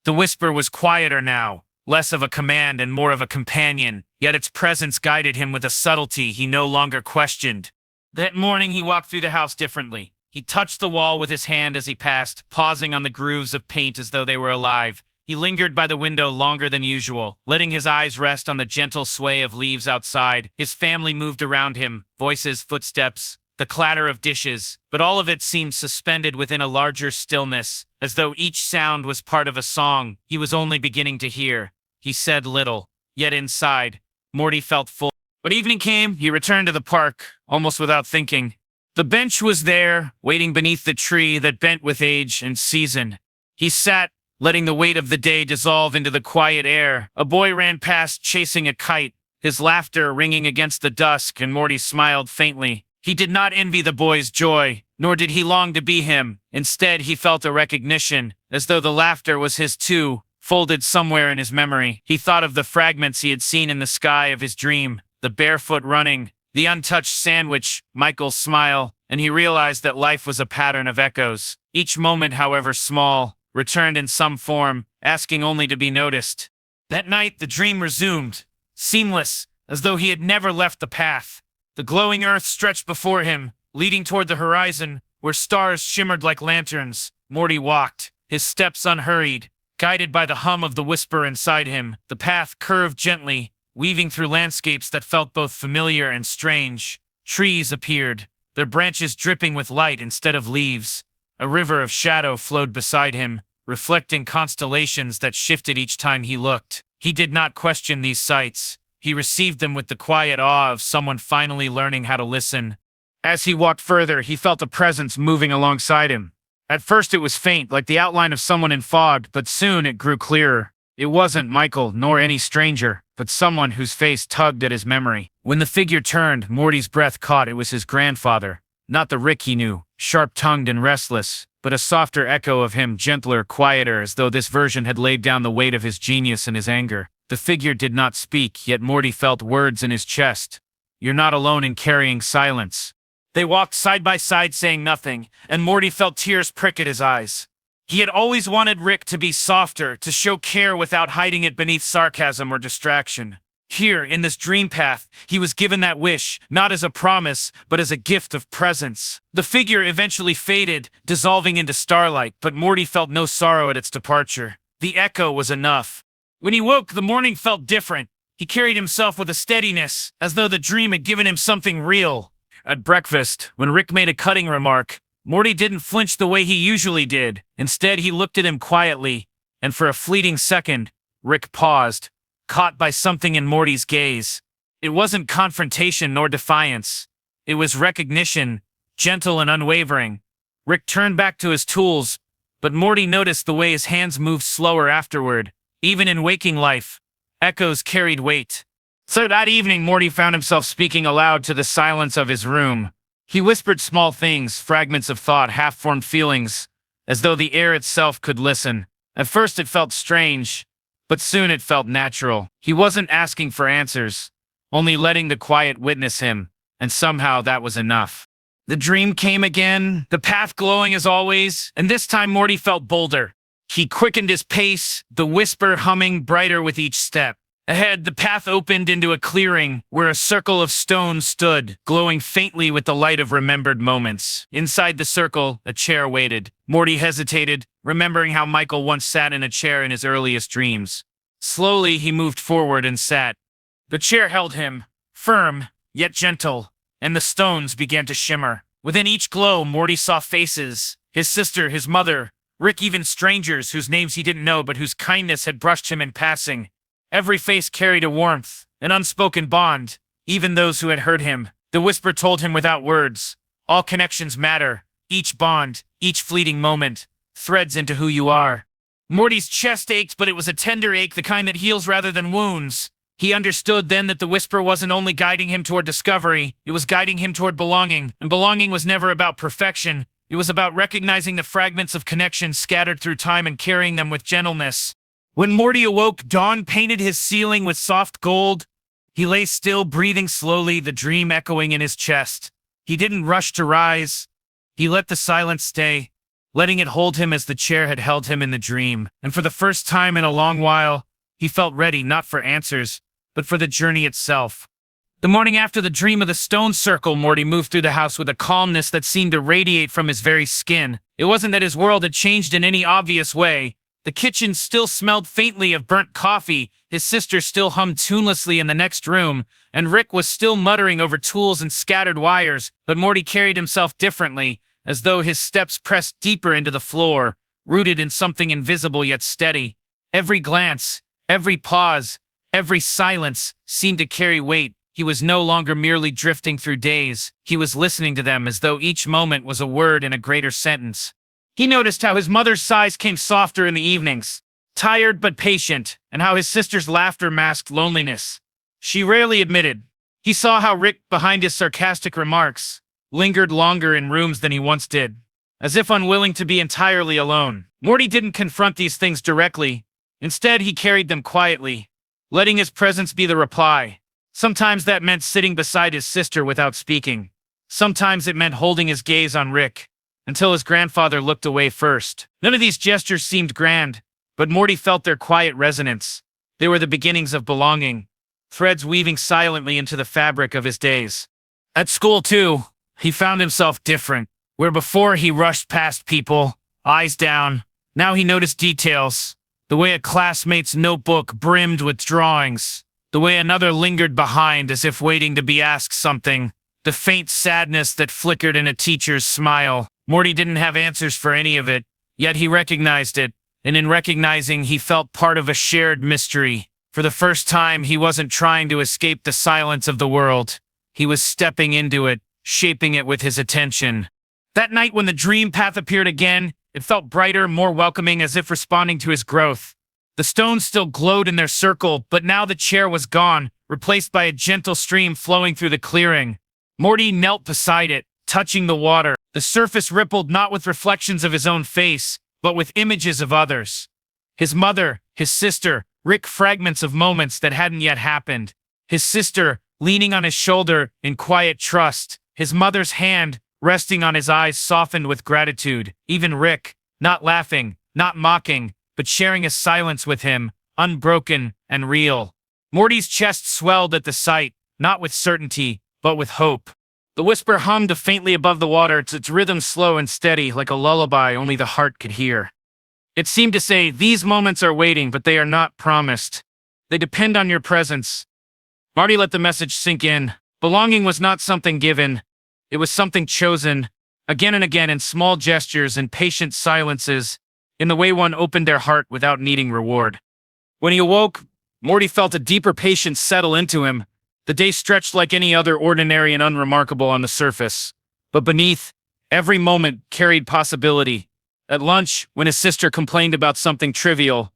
The whisper was quieter now, less of a command and more of a companion, yet its presence guided him with a subtlety he no longer questioned. That morning he walked through the house differently. He touched the wall with his hand as he passed, pausing on the grooves of paint as though they were alive. He lingered by the window longer than usual, letting his eyes rest on the gentle sway of leaves outside. His family moved around him, voices, footsteps, the clatter of dishes, but all of it seemed suspended within a larger stillness, as though each sound was part of a song he was only beginning to hear. He said little, yet inside, Morty felt full. When evening came, he returned to the park, almost without thinking. The bench was there, waiting beneath the tree that bent with age and season. He sat, letting the weight of the day dissolve into the quiet air. A boy ran past, chasing a kite, his laughter ringing against the dusk, and Morty smiled faintly. He did not envy the boy's joy, nor did he long to be him. Instead, he felt a recognition, as though the laughter was his too, folded somewhere in his memory. He thought of the fragments he had seen in the sky of his dream. The barefoot running, the untouched sandwich, Michael's smile, and he realized that life was a pattern of echoes. Each moment, however small, returned in some form, asking only to be noticed. That night, the dream resumed, seamless, as though he had never left the path. The glowing earth stretched before him, leading toward the horizon, where stars shimmered like lanterns. Morty walked, his steps unhurried, guided by the hum of the whisper inside him. The path curved gently, weaving through landscapes that felt both familiar and strange. Trees appeared, their branches dripping with light instead of leaves. A river of shadow flowed beside him, reflecting constellations that shifted each time he looked. He did not question these sights. He received them with the quiet awe of someone finally learning how to listen. As he walked further, he felt a presence moving alongside him. At first it was faint, like the outline of someone in fog, but soon it grew clearer. It wasn't Michael, nor any stranger, but someone whose face tugged at his memory. When the figure turned, Morty's breath caught. It was his grandfather. Not the Rick he knew, sharp-tongued and restless, but a softer echo of him, gentler, quieter, as though this version had laid down the weight of his genius and his anger. The figure did not speak, yet Morty felt words in his chest. "You're not alone in carrying silence." They walked side by side saying nothing, and Morty felt tears prick at his eyes. He had always wanted Rick to be softer, to show care without hiding it beneath sarcasm or distraction. Here, in this dream path, he was given that wish, not as a promise, but as a gift of presence. The figure eventually faded, dissolving into starlight, but Morty felt no sorrow at its departure. The echo was enough. When he woke, the morning felt different. He carried himself with a steadiness, as though the dream had given him something real. At breakfast, when Rick made a cutting remark, Morty didn't flinch the way he usually did. Instead, he looked at him quietly, and for a fleeting second, Rick paused, caught by something in Morty's gaze. It wasn't confrontation nor defiance. It was recognition, gentle and unwavering. Rick turned back to his tools, but Morty noticed the way his hands moved slower afterward. Even in waking life, echoes carried weight. So that evening, Morty found himself speaking aloud to the silence of his room. He whispered small things, fragments of thought, half-formed feelings, as though the air itself could listen. At first it felt strange, but soon it felt natural. He wasn't asking for answers, only letting the quiet witness him, and somehow that was enough. The dream came again, the path glowing as always, and this time Morty felt bolder. He quickened his pace, the whisper humming brighter with each step. Ahead, the path opened into a clearing where a circle of stones stood, glowing faintly with the light of remembered moments. Inside the circle, a chair waited. Morty hesitated, remembering how Michael once sat in a chair in his earliest dreams. Slowly, he moved forward and sat. The chair held him, firm, yet gentle, and the stones began to shimmer. Within each glow, Morty saw faces. His sister, his mother, Rick, even strangers whose names he didn't know but whose kindness had brushed him in passing. Every face carried a warmth, an unspoken bond, even those who had hurt him. The whisper told him without words, all connections matter, each bond, each fleeting moment, threads into who you are. Morty's chest ached, but it was a tender ache, the kind that heals rather than wounds. He understood then that the whisper wasn't only guiding him toward discovery, it was guiding him toward belonging, and belonging was never about perfection. It was about recognizing the fragments of connection scattered through time and carrying them with gentleness. When Morty awoke, dawn painted his ceiling with soft gold. He lay still, breathing slowly, the dream echoing in his chest. He didn't rush to rise. He let the silence stay, letting it hold him as the chair had held him in the dream. And for the first time in a long while, he felt ready not for answers, but for the journey itself. The morning after the dream of the stone circle, Morty moved through the house with a calmness that seemed to radiate from his very skin. It wasn't that his world had changed in any obvious way. The kitchen still smelled faintly of burnt coffee, his sister still hummed tunelessly in the next room, and Rick was still muttering over tools and scattered wires, but Morty carried himself differently, as though his steps pressed deeper into the floor, rooted in something invisible yet steady. Every glance, every pause, every silence seemed to carry weight. He was no longer merely drifting through days. He was listening to them as though each moment was a word in a greater sentence. He noticed how his mother's sighs came softer in the evenings, tired but patient, and how his sister's laughter masked loneliness. She rarely admitted. He saw how Rick, behind his sarcastic remarks, lingered longer in rooms than he once did, as if unwilling to be entirely alone. Morty didn't confront these things directly. Instead, he carried them quietly, letting his presence be the reply. Sometimes that meant sitting beside his sister without speaking. Sometimes it meant holding his gaze on Rick, until his grandfather looked away first. None of these gestures seemed grand, but Morty felt their quiet resonance. They were the beginnings of belonging, threads weaving silently into the fabric of his days. At school, too, he found himself different. Where before he rushed past people, eyes down, now he noticed details. The way a classmate's notebook brimmed with drawings. The way another lingered behind as if waiting to be asked something. The faint sadness that flickered in a teacher's smile. Morty didn't have answers for any of it, yet he recognized it, and in recognizing, he felt part of a shared mystery. For the first time, he wasn't trying to escape the silence of the world. He was stepping into it, shaping it with his attention. That night when the dream path appeared again, it felt brighter, more welcoming, as if responding to his growth. The stones still glowed in their circle, but now the chair was gone, replaced by a gentle stream flowing through the clearing. Morty knelt beside it, touching the water. The surface rippled not with reflections of his own face, but with images of others. His mother, his sister, Rick, fragments of moments that hadn't yet happened. His sister, leaning on his shoulder in quiet trust. His mother's hand, resting on his eyes, softened with gratitude. Even Rick, Not laughing, not mocking, but sharing a silence with him, unbroken and real. Morty's chest swelled at the sight, not with certainty, but with hope. The whisper hummed faintly above the water, its rhythm slow and steady, like a lullaby only the heart could hear. It seemed to say, "These moments are waiting, but they are not promised. They depend on your presence." Morty let the message sink in. Belonging was not something given. It was something chosen, again and again in small gestures and patient silences, in the way one opened their heart without needing reward. When he awoke, Morty felt a deeper patience settle into him. The day stretched like any other, ordinary and unremarkable on the surface. But beneath, every moment carried possibility. At lunch, when his sister complained about something trivial,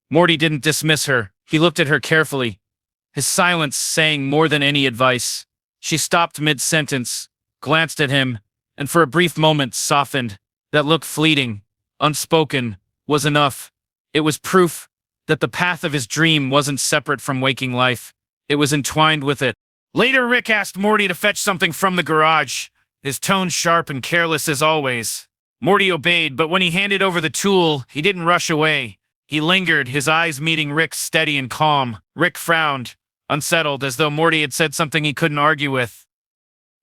Morty didn't dismiss her. He looked at her carefully, his silence saying more than any advice. She stopped mid-sentence, glanced at him, and for a brief moment softened. That look, fleeting, unspoken, was enough. It was proof that the path of his dream wasn't separate from waking life. It was entwined with it. Later, Rick asked Morty to fetch something from the garage, his tone sharp and careless as always. Morty obeyed, but when he handed over the tool, he didn't rush away. He lingered, his eyes meeting Rick's steady and calm. Rick frowned, unsettled, as though Morty had said something he couldn't argue with.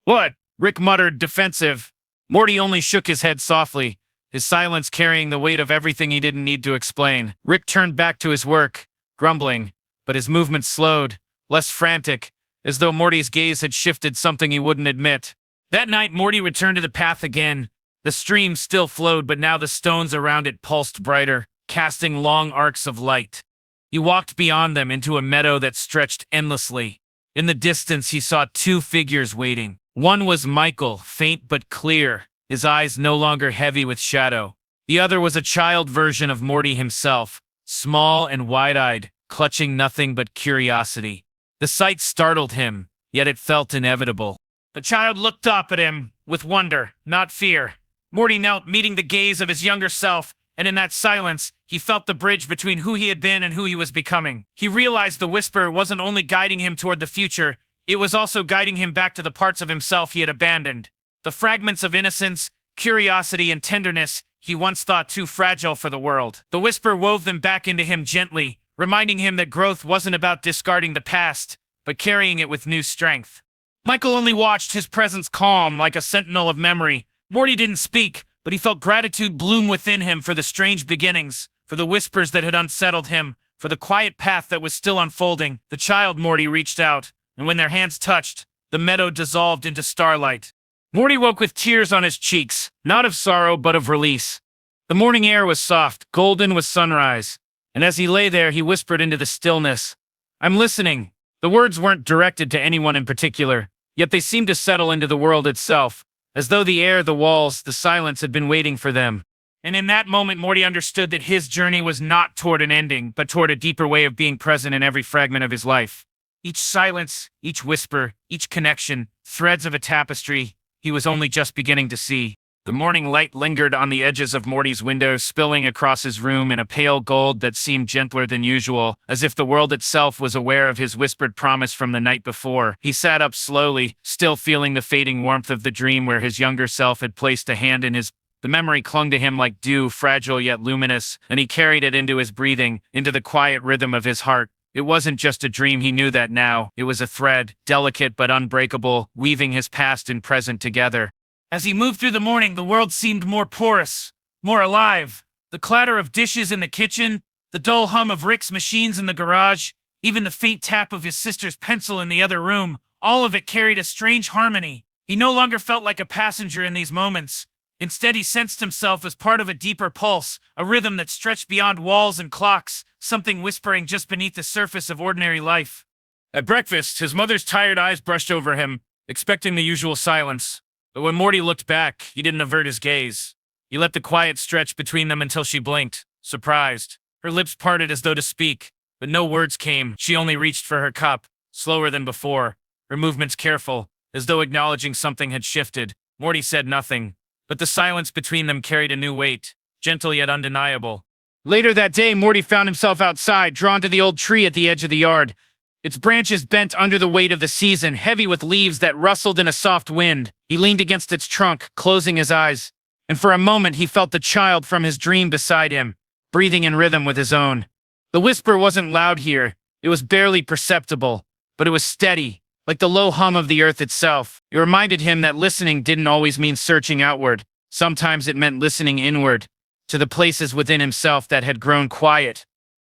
"What?" Rick muttered, defensive. Morty only shook his head softly, his silence carrying the weight of everything he didn't need to explain. Rick turned back to his work, grumbling, but his movements slowed, less frantic, as though Morty's gaze had shifted something he wouldn't admit. That night, Morty returned to the path again. The stream still flowed, but now the stones around it pulsed brighter, casting long arcs of light. He walked beyond them into a meadow that stretched endlessly. In the distance, he saw two figures waiting. One was Michael, faint but clear, his eyes no longer heavy with shadow. The other was a child version of Morty himself, small and wide-eyed, clutching nothing but curiosity. The sight startled him, yet it felt inevitable. The child looked up at him with wonder, not fear. Morty knelt, meeting the gaze of his younger self, and in that silence, he felt the bridge between who he had been and who he was becoming. He realized the whisper wasn't only guiding him toward the future, it was also guiding him back to the parts of himself he had abandoned. The fragments of innocence, curiosity, and tenderness he once thought too fragile for the world. The whisper wove them back into him gently, reminding him that growth wasn't about discarding the past, but carrying it with new strength. Michael only watched, his presence calm like a sentinel of memory. Morty didn't speak, but he felt gratitude bloom within him for the strange beginnings, for the whispers that had unsettled him, for the quiet path that was still unfolding. The child Morty reached out, and when their hands touched, the meadow dissolved into starlight. Morty woke with tears on his cheeks, not of sorrow but of release. The morning air was soft, golden with sunrise, and as he lay there, he whispered into the stillness, "I'm listening." The words weren't directed to anyone in particular, yet they seemed to settle into the world itself, as though the air, the walls, the silence had been waiting for them. And in that moment, Morty understood that his journey was not toward an ending, but toward a deeper way of being present in every fragment of his life. Each silence, each whisper, each connection, threads of a tapestry he was only just beginning to see. The morning light lingered on the edges of Morty's window, spilling across his room in a pale gold that seemed gentler than usual, as if the world itself was aware of his whispered promise from the night before. He sat up slowly, still feeling the fading warmth of the dream where his younger self had placed a hand in his. The memory clung to him like dew, fragile yet luminous, and he carried it into his breathing, into the quiet rhythm of his heart. It wasn't just a dream, he knew that now. It was a thread, delicate but unbreakable, weaving his past and present together. As he moved through the morning, the world seemed more porous, more alive. The clatter of dishes in the kitchen, the dull hum of Rick's machines in the garage, even the faint tap of his sister's pencil in the other room, all of it carried a strange harmony. He no longer felt like a passenger in these moments. Instead, he sensed himself as part of a deeper pulse, a rhythm that stretched beyond walls and clocks, something whispering just beneath the surface of ordinary life. At breakfast, his mother's tired eyes brushed over him, expecting the usual silence. But when Morty looked back, he didn't avert his gaze. He let the quiet stretch between them until she blinked, surprised. Her lips parted as though to speak, but no words came. She only reached for her cup, slower than before, her movements careful, as though acknowledging something had shifted. Morty said nothing, but the silence between them carried a new weight, gentle yet undeniable. Later that day, Morty found himself outside, drawn to the old tree at the edge of the yard. Its branches bent under the weight of the season, heavy with leaves that rustled in a soft wind. He leaned against its trunk, closing his eyes. and for a moment he felt the child from his dream beside him, breathing in rhythm with his own. The whisper wasn't loud here. It was barely perceptible, but it was steady, like the low hum of the earth itself. It reminded him that listening didn't always mean searching outward. Sometimes it meant listening inward, to the places within himself that had grown quiet.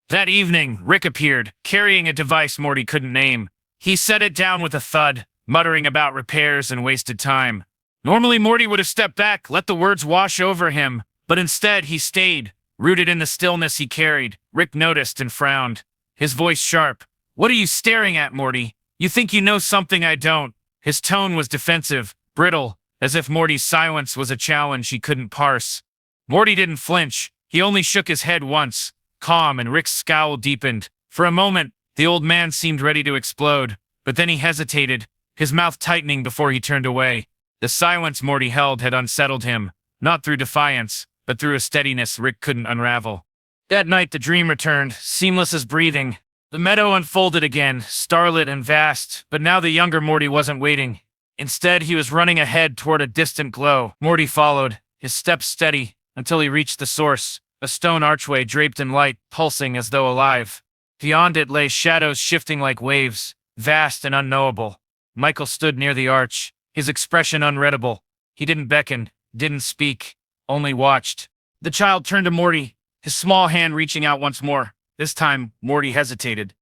That evening, Rick appeared, carrying a device Morty couldn't name. He set it down with a thud, muttering about repairs and wasted time. Normally, Morty would have stepped back, let the words wash over him, but instead he stayed, rooted in the stillness he carried. Rick noticed and frowned, his voice sharp. "What are you staring at, Morty? You think you know something I don't?" His tone was defensive, brittle, as if Morty's silence was a challenge he couldn't parse. Morty didn't flinch. He only shook his head once, calm, and Rick's scowl deepened. For a moment, the old man seemed ready to explode, but then he hesitated, his mouth tightening before he turned away. The silence Morty held had unsettled him, not through defiance, but through a steadiness Rick couldn't unravel. That night the dream returned, seamless as breathing. The meadow unfolded again, starlit and vast, but now the younger Morty wasn't waiting. Instead, he was running ahead toward a distant glow. Morty followed, his steps steady, until he reached the source, a stone archway draped in light, pulsing as though alive. Beyond it lay shadows shifting like waves, vast and unknowable. Michael stood near the arch, his expression unreadable. He didn't beckon, didn't speak, only watched. The child turned to Morty, his small hand reaching out once more. This time, Morty hesitated.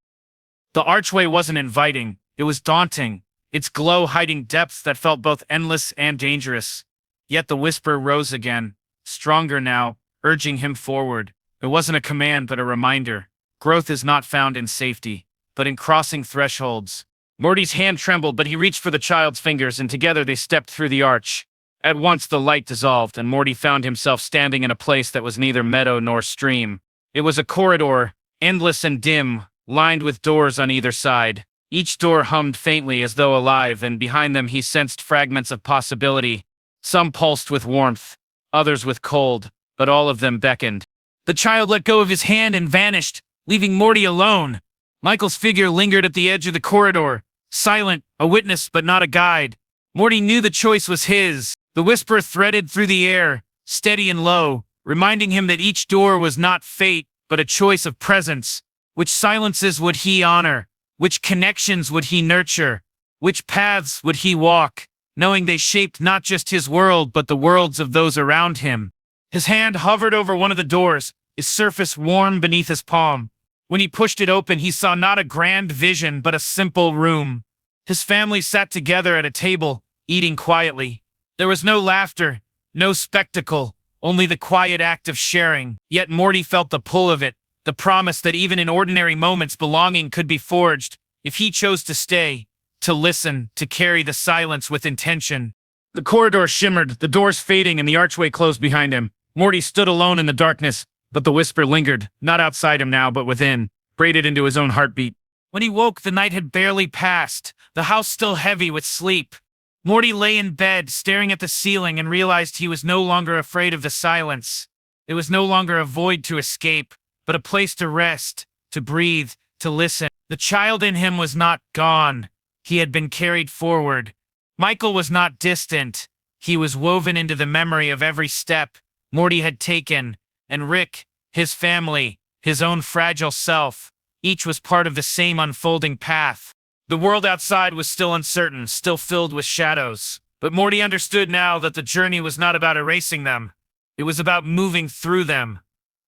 The archway wasn't inviting, it was daunting, its glow hiding depths that felt both endless and dangerous. Yet the whisper rose again, stronger now, urging him forward. It wasn't a command but a reminder. Growth is not found in safety, but in crossing thresholds. Morty's hand trembled, but he reached for the child's fingers, and together they stepped through the arch. At once the light dissolved, and Morty found himself standing in a place that was neither meadow nor stream. It was a corridor, endless and dim, lined with doors on either side. Each door hummed faintly as though alive, and behind them he sensed fragments of possibility. Some pulsed with warmth, others with cold, but all of them beckoned. The child let go of his hand and vanished, leaving Morty alone. Michael's figure lingered at the edge of the corridor, silent, a witness but not a guide. Morty knew the choice was his. The whisper threaded through the air, steady and low, reminding him that each door was not fate, but a choice of presence. Which silences would he honor? Which connections would he nurture? Which paths would he walk, knowing they shaped not just his world, but the worlds of those around him? His hand hovered over one of the doors, its surface warm beneath his palm. When he pushed it open, he saw not a grand vision, but a simple room. His family sat together at a table, eating quietly. There was no laughter, no spectacle, only the quiet act of sharing. Yet Morty felt the pull of it, the promise that even in ordinary moments belonging could be forged, if he chose to stay, to listen, to carry the silence with intention. The corridor shimmered, the doors fading and the archway closed behind him. Morty stood alone in the darkness, but the whisper lingered, not outside him now, but within, braided into his own heartbeat. When he woke, the night had barely passed, the house still heavy with sleep. Morty lay in bed, staring at the ceiling, and realized he was no longer afraid of the silence. It was no longer a void to escape, but a place to rest, to breathe, to listen. The child in him was not gone. He had been carried forward. Michael was not distant. He was woven into the memory of every step Morty had taken, and Rick, his family, his own fragile self, each was part of the same unfolding path. The world outside was still uncertain, still filled with shadows. But Morty understood now that the journey was not about erasing them. It was about moving through them,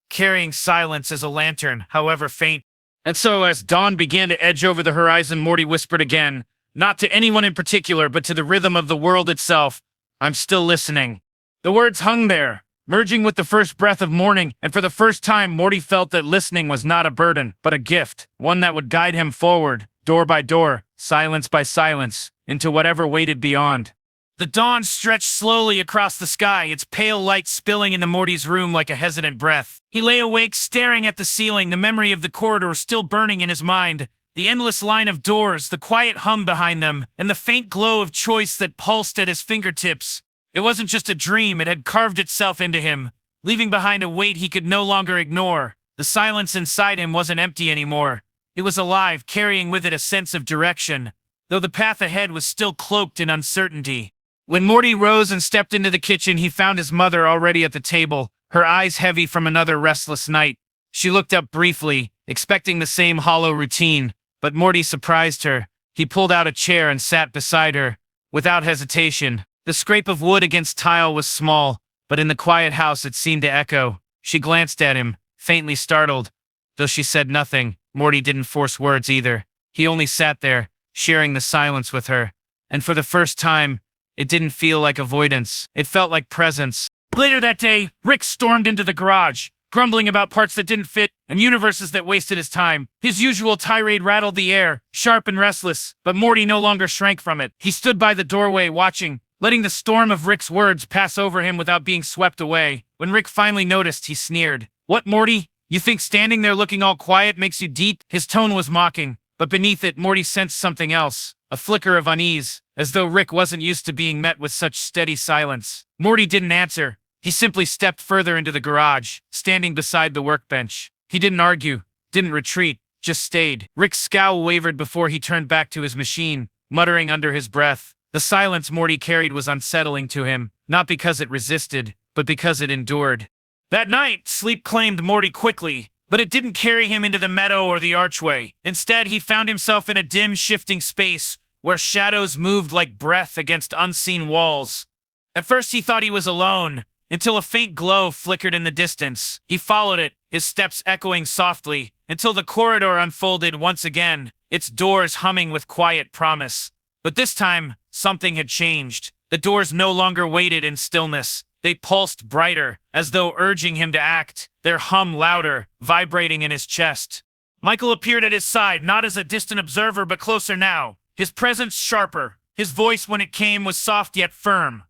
carrying silence as a lantern, however faint. And so as dawn began to edge over the horizon, Morty whispered again, not to anyone in particular, but to the rhythm of the world itself, "I'm still listening." The words hung there, merging with the first breath of morning, and for the first time Morty felt that listening was not a burden, but a gift, one that would guide him forward, door by door, silence by silence, into whatever waited beyond. The dawn stretched slowly across the sky, its pale light spilling into Morty's room like a hesitant breath. He lay awake, staring at the ceiling, the memory of the corridor still burning in his mind, the endless line of doors, the quiet hum behind them, and the faint glow of choice that pulsed at his fingertips. It wasn't just a dream, it had carved itself into him, leaving behind a weight he could no longer ignore. The silence inside him wasn't empty anymore. It was alive, carrying with it a sense of direction, though the path ahead was still cloaked in uncertainty. When Morty rose and stepped into the kitchen, he found his mother already at the table, her eyes heavy from another restless night. She looked up briefly, expecting the same hollow routine, but Morty surprised her. He pulled out a chair and sat beside her, without hesitation. The scrape of wood against tile was small, but in the quiet house it seemed to echo. She glanced at him, faintly startled. Though she said nothing, Morty didn't force words either. He only sat there, sharing the silence with her. And for the first time, it didn't feel like avoidance. It felt like presence. Later that day, Rick stormed into the garage, grumbling about parts that didn't fit and universes that wasted his time. His usual tirade rattled the air, sharp and restless, but Morty no longer shrank from it. He stood by the doorway watching, letting the storm of Rick's words pass over him without being swept away. When Rick finally noticed, he sneered. "What, Morty? You think standing there looking all quiet makes you deep?" His tone was mocking, but beneath it, Morty sensed something else, a flicker of unease, as though Rick wasn't used to being met with such steady silence. Morty didn't answer. He simply stepped further into the garage, standing beside the workbench. He didn't argue, didn't retreat, just stayed. Rick's scowl wavered before he turned back to his machine, muttering under his breath. The silence Morty carried was unsettling to him, not because it resisted, but because it endured. That night, sleep claimed Morty quickly, but it didn't carry him into the meadow or the archway. Instead, he found himself in a dim, shifting space where shadows moved like breath against unseen walls. At first, he thought he was alone, until a faint glow flickered in the distance. He followed it, his steps echoing softly, until the corridor unfolded once again, its doors humming with quiet promise. But this time, something had changed. The doors no longer waited in stillness. They pulsed brighter, as though urging him to act, their hum louder, vibrating in his chest. Michael appeared at his side, not as a distant observer, but closer now, his presence sharper. His voice, when it came, was soft yet firm.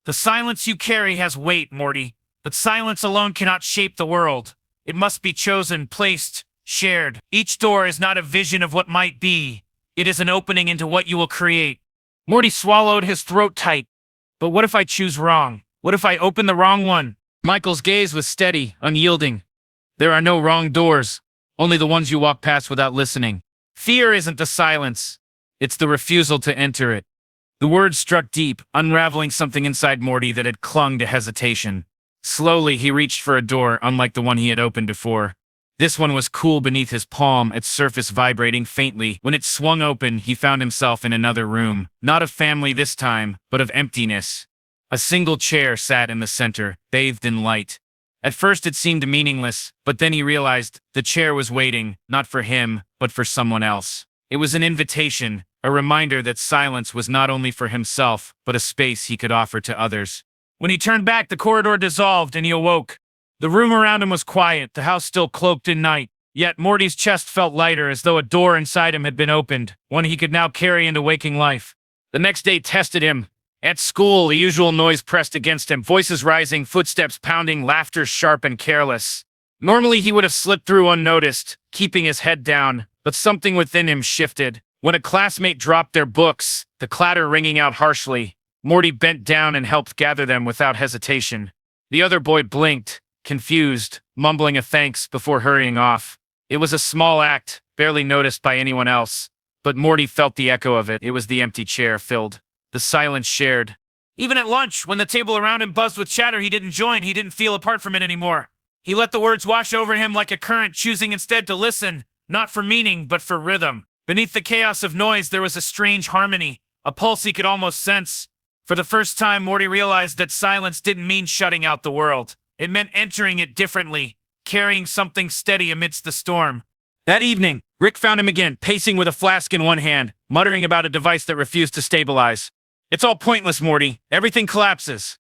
"The silence you carry has weight, Morty, but silence alone cannot shape the world. It must be chosen, placed, shared. Each door is not a vision of what might be. It is an opening into what you will create." Morty swallowed, his throat tight. But what if I choose wrong? What if I open the wrong one? Michael's gaze was steady, unyielding. There are no wrong doors, only the ones you walk past without listening. Fear isn't the silence. It's the refusal to enter it. The words struck deep, unraveling something inside Morty that had clung to hesitation. Slowly, he reached for a door, unlike the one he had opened before. This one was cool beneath his palm, its surface vibrating faintly. When it swung open, he found himself in another room. Not of family this time, but of emptiness. A single chair sat in the center, bathed in light. At first it seemed meaningless, but then he realized the chair was waiting, not for him, but for someone else. It was an invitation, a reminder that silence was not only for himself, but a space he could offer to others. When he turned back, the corridor dissolved and he awoke. The room around him was quiet, the house still cloaked in night. Yet Morty's chest felt lighter, as though a door inside him had been opened, one he could now carry into waking life. The next day tested him. At school, the usual noise pressed against him, voices rising, footsteps pounding, laughter sharp and careless. Normally he would have slipped through unnoticed, keeping his head down, but something within him shifted. When a classmate dropped their books, the clatter ringing out harshly, Morty bent down and helped gather them without hesitation. The other boy blinked, confused, mumbling a thanks before hurrying off. It was a small act, barely noticed by anyone else, but Morty felt the echo of it. It was the empty chair filled, the silence shared. Even at lunch, when the table around him buzzed with chatter he didn't join, he didn't feel apart from it anymore. He let the words wash over him like a current, choosing instead to listen, not for meaning, but for rhythm. Beneath the chaos of noise, there was a strange harmony, a pulse he could almost sense. For the first time, Morty realized that silence didn't mean shutting out the world. It meant entering it differently, carrying something steady amidst the storm. That evening, Rick found him again, pacing with a flask in one hand, muttering about a device that refused to stabilize. "It's all pointless, Morty. Everything collapses.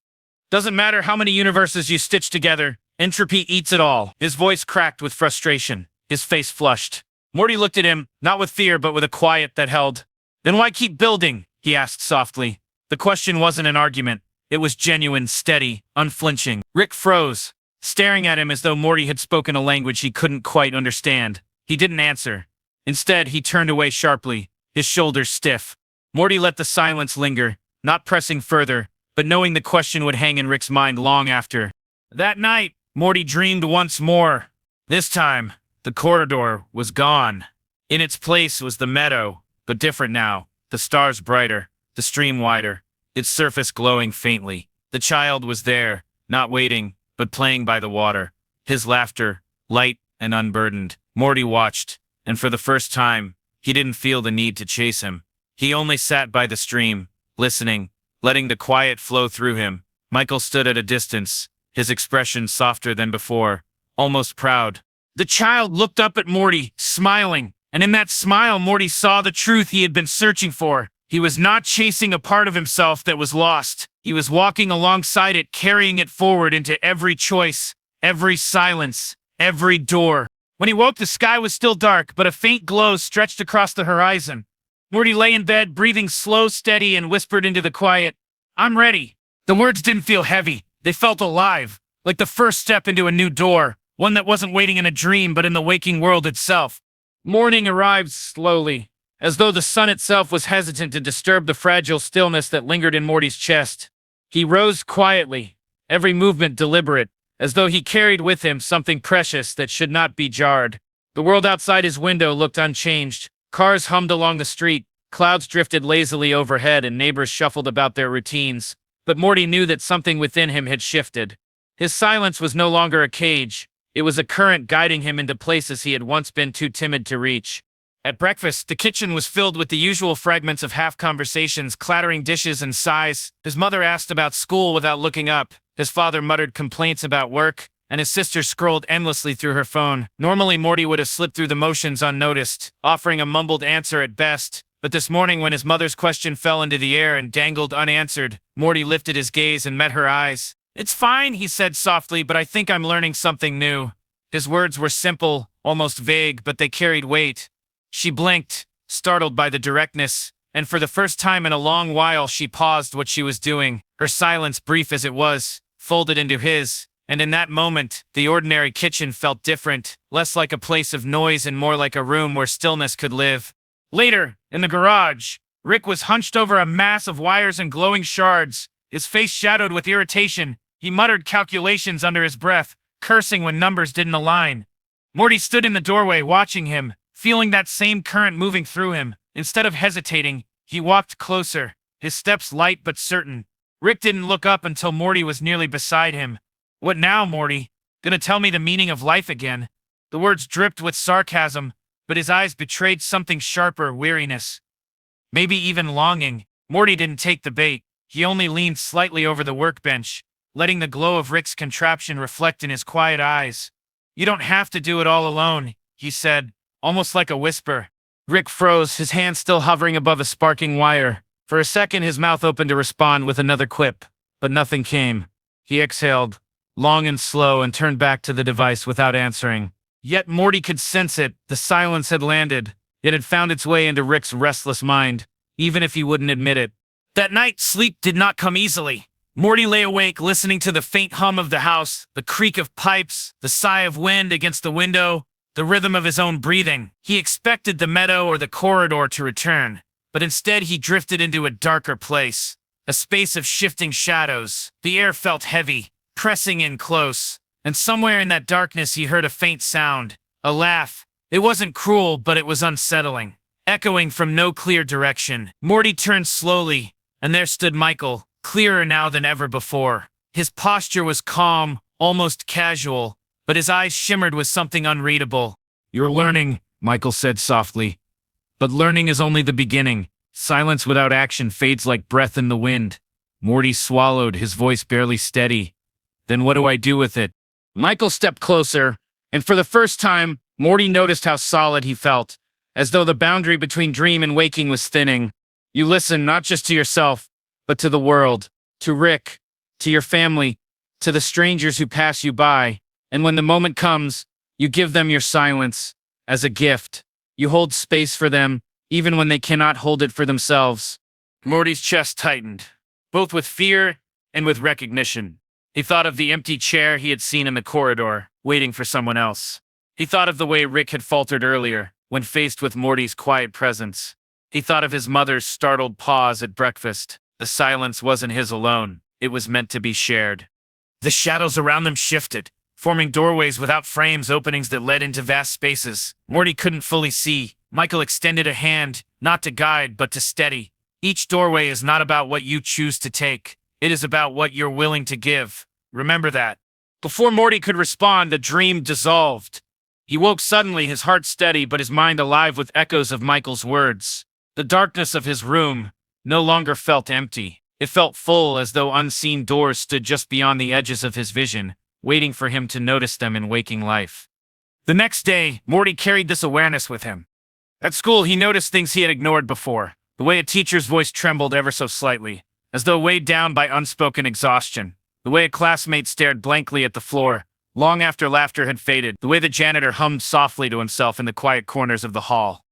Doesn't matter how many universes you stitch together, entropy eats it all." His voice cracked with frustration, his face flushed. Morty looked at him, not with fear, but with a quiet that held. "Then why keep building?" he asked softly. The question wasn't an argument. It was genuine, steady, unflinching. Rick froze, staring at him as though Morty had spoken a language he couldn't quite understand. He didn't answer. Instead, he turned away sharply, his shoulders stiff. Morty let the silence linger, not pressing further, but knowing the question would hang in Rick's mind long after. That night, Morty dreamed once more. This time, the corridor was gone. In its place was the meadow, but different now. The stars brighter, the stream wider. its surface glowing faintly. The child was there, not waiting, but playing by the water. His laughter, light and unburdened. Morty watched, and for the first time, he didn't feel the need to chase him. He only sat by the stream, listening, letting the quiet flow through him. Michael stood at a distance, his expression softer than before, almost proud. The child looked up at Morty, smiling, and in that smile Morty saw the truth he had been searching for. He was not chasing a part of himself that was lost. He was walking alongside it, carrying it forward into every choice, every silence, every door. When he woke, the sky was still dark, but a faint glow stretched across the horizon. Morty lay in bed, breathing slow, steady, and whispered into the quiet, "I'm ready." The words didn't feel heavy. They felt alive, like the first step into a new door, one that wasn't waiting in a dream, but in the waking world itself. Morning arrived slowly, as though the sun itself was hesitant to disturb the fragile stillness that lingered in Morty's chest. He rose quietly, every movement deliberate, as though he carried with him something precious that should not be jarred. The world outside his window looked unchanged. Cars hummed along the street, clouds drifted lazily overhead, and neighbors shuffled about their routines. But Morty knew that something within him had shifted. His silence was no longer a cage. It was a current guiding him into places he had once been too timid to reach. At breakfast, the kitchen was filled with the usual fragments of half-conversations, clattering dishes and sighs. His mother asked about school without looking up. His father muttered complaints about work, and his sister scrolled endlessly through her phone. Normally, Morty would have slipped through the motions unnoticed, offering a mumbled answer at best. But this morning, when his mother's question fell into the air and dangled unanswered, Morty lifted his gaze and met her eyes. "It's fine," he said softly, "but I think I'm learning something new." His words were simple, almost vague, but they carried weight. She blinked, startled by the directness, and for the first time in a long while she paused what she was doing. Her silence, brief as it was, folded into his, and in that moment, the ordinary kitchen felt different, less like a place of noise and more like a room where stillness could live. Later, in the garage, Rick was hunched over a mass of wires and glowing shards, his face shadowed with irritation. He muttered calculations under his breath, cursing when numbers didn't align. Morty stood in the doorway watching him, feeling that same current moving through him. Instead of hesitating, he walked closer, his steps light but certain. Rick didn't look up until Morty was nearly beside him. "What now, Morty? Gonna tell me the meaning of life again?" The words dripped with sarcasm, but his eyes betrayed something sharper, weariness. Maybe even longing. Morty didn't take the bait. He only leaned slightly over the workbench, letting the glow of Rick's contraption reflect in his quiet eyes. "You don't have to do it all alone," he said, almost like a whisper. Rick froze, his hand still hovering above a sparking wire. For a second, his mouth opened to respond with another quip, but nothing came. He exhaled, long and slow, and turned back to the device without answering. Yet Morty could sense it. The silence had landed. It had found its way into Rick's restless mind, even if he wouldn't admit it. That night, sleep did not come easily. Morty lay awake, listening to the faint hum of the house, the creak of pipes, the sigh of wind against the window, the rhythm of his own breathing. He expected the meadow or the corridor to return, but instead he drifted into a darker place, a space of shifting shadows. The air felt heavy, pressing in close, and somewhere in that darkness he heard a faint sound, a laugh. It wasn't cruel, but it was unsettling, echoing from no clear direction. Morty turned slowly, and there stood Michael, clearer now than ever before. His posture was calm, almost casual, but his eyes shimmered with something unreadable. "You're learning," Michael said softly. "But learning is only the beginning. Silence without action fades like breath in the wind." Morty swallowed, his voice barely steady. "Then what do I do with it?" Michael stepped closer, and for the first time, Morty noticed how solid he felt, as though the boundary between dream and waking was thinning. "You listen not just to yourself, but to the world, to Rick, to your family, to the strangers who pass you by. And when the moment comes, you give them your silence as a gift. You hold space for them, even when they cannot hold it for themselves." Morty's chest tightened, both with fear and with recognition. He thought of the empty chair he had seen in the corridor, waiting for someone else. He thought of the way Rick had faltered earlier, when faced with Morty's quiet presence. He thought of his mother's startled pause at breakfast. The silence wasn't his alone. It was meant to be shared. The shadows around them shifted, forming doorways without frames, openings that led into vast spaces. Morty couldn't fully see. Michael extended a hand, not to guide, but to steady. Each doorway is not about what you choose to take. It is about what you're willing to give. Remember that. Before Morty could respond, the dream dissolved. He woke suddenly, his heart steady, but his mind alive with echoes of Michael's words. The darkness of his room no longer felt empty. It felt full, as though unseen doors stood just beyond the edges of his vision, waiting for him to notice them in waking life. The next day, Morty carried this awareness with him. At school, he noticed things he had ignored before. The way a teacher's voice trembled ever so slightly, as though weighed down by unspoken exhaustion. The way a classmate stared blankly at the floor, long after laughter had faded. The way the janitor hummed softly to himself in the quiet corners of the hall.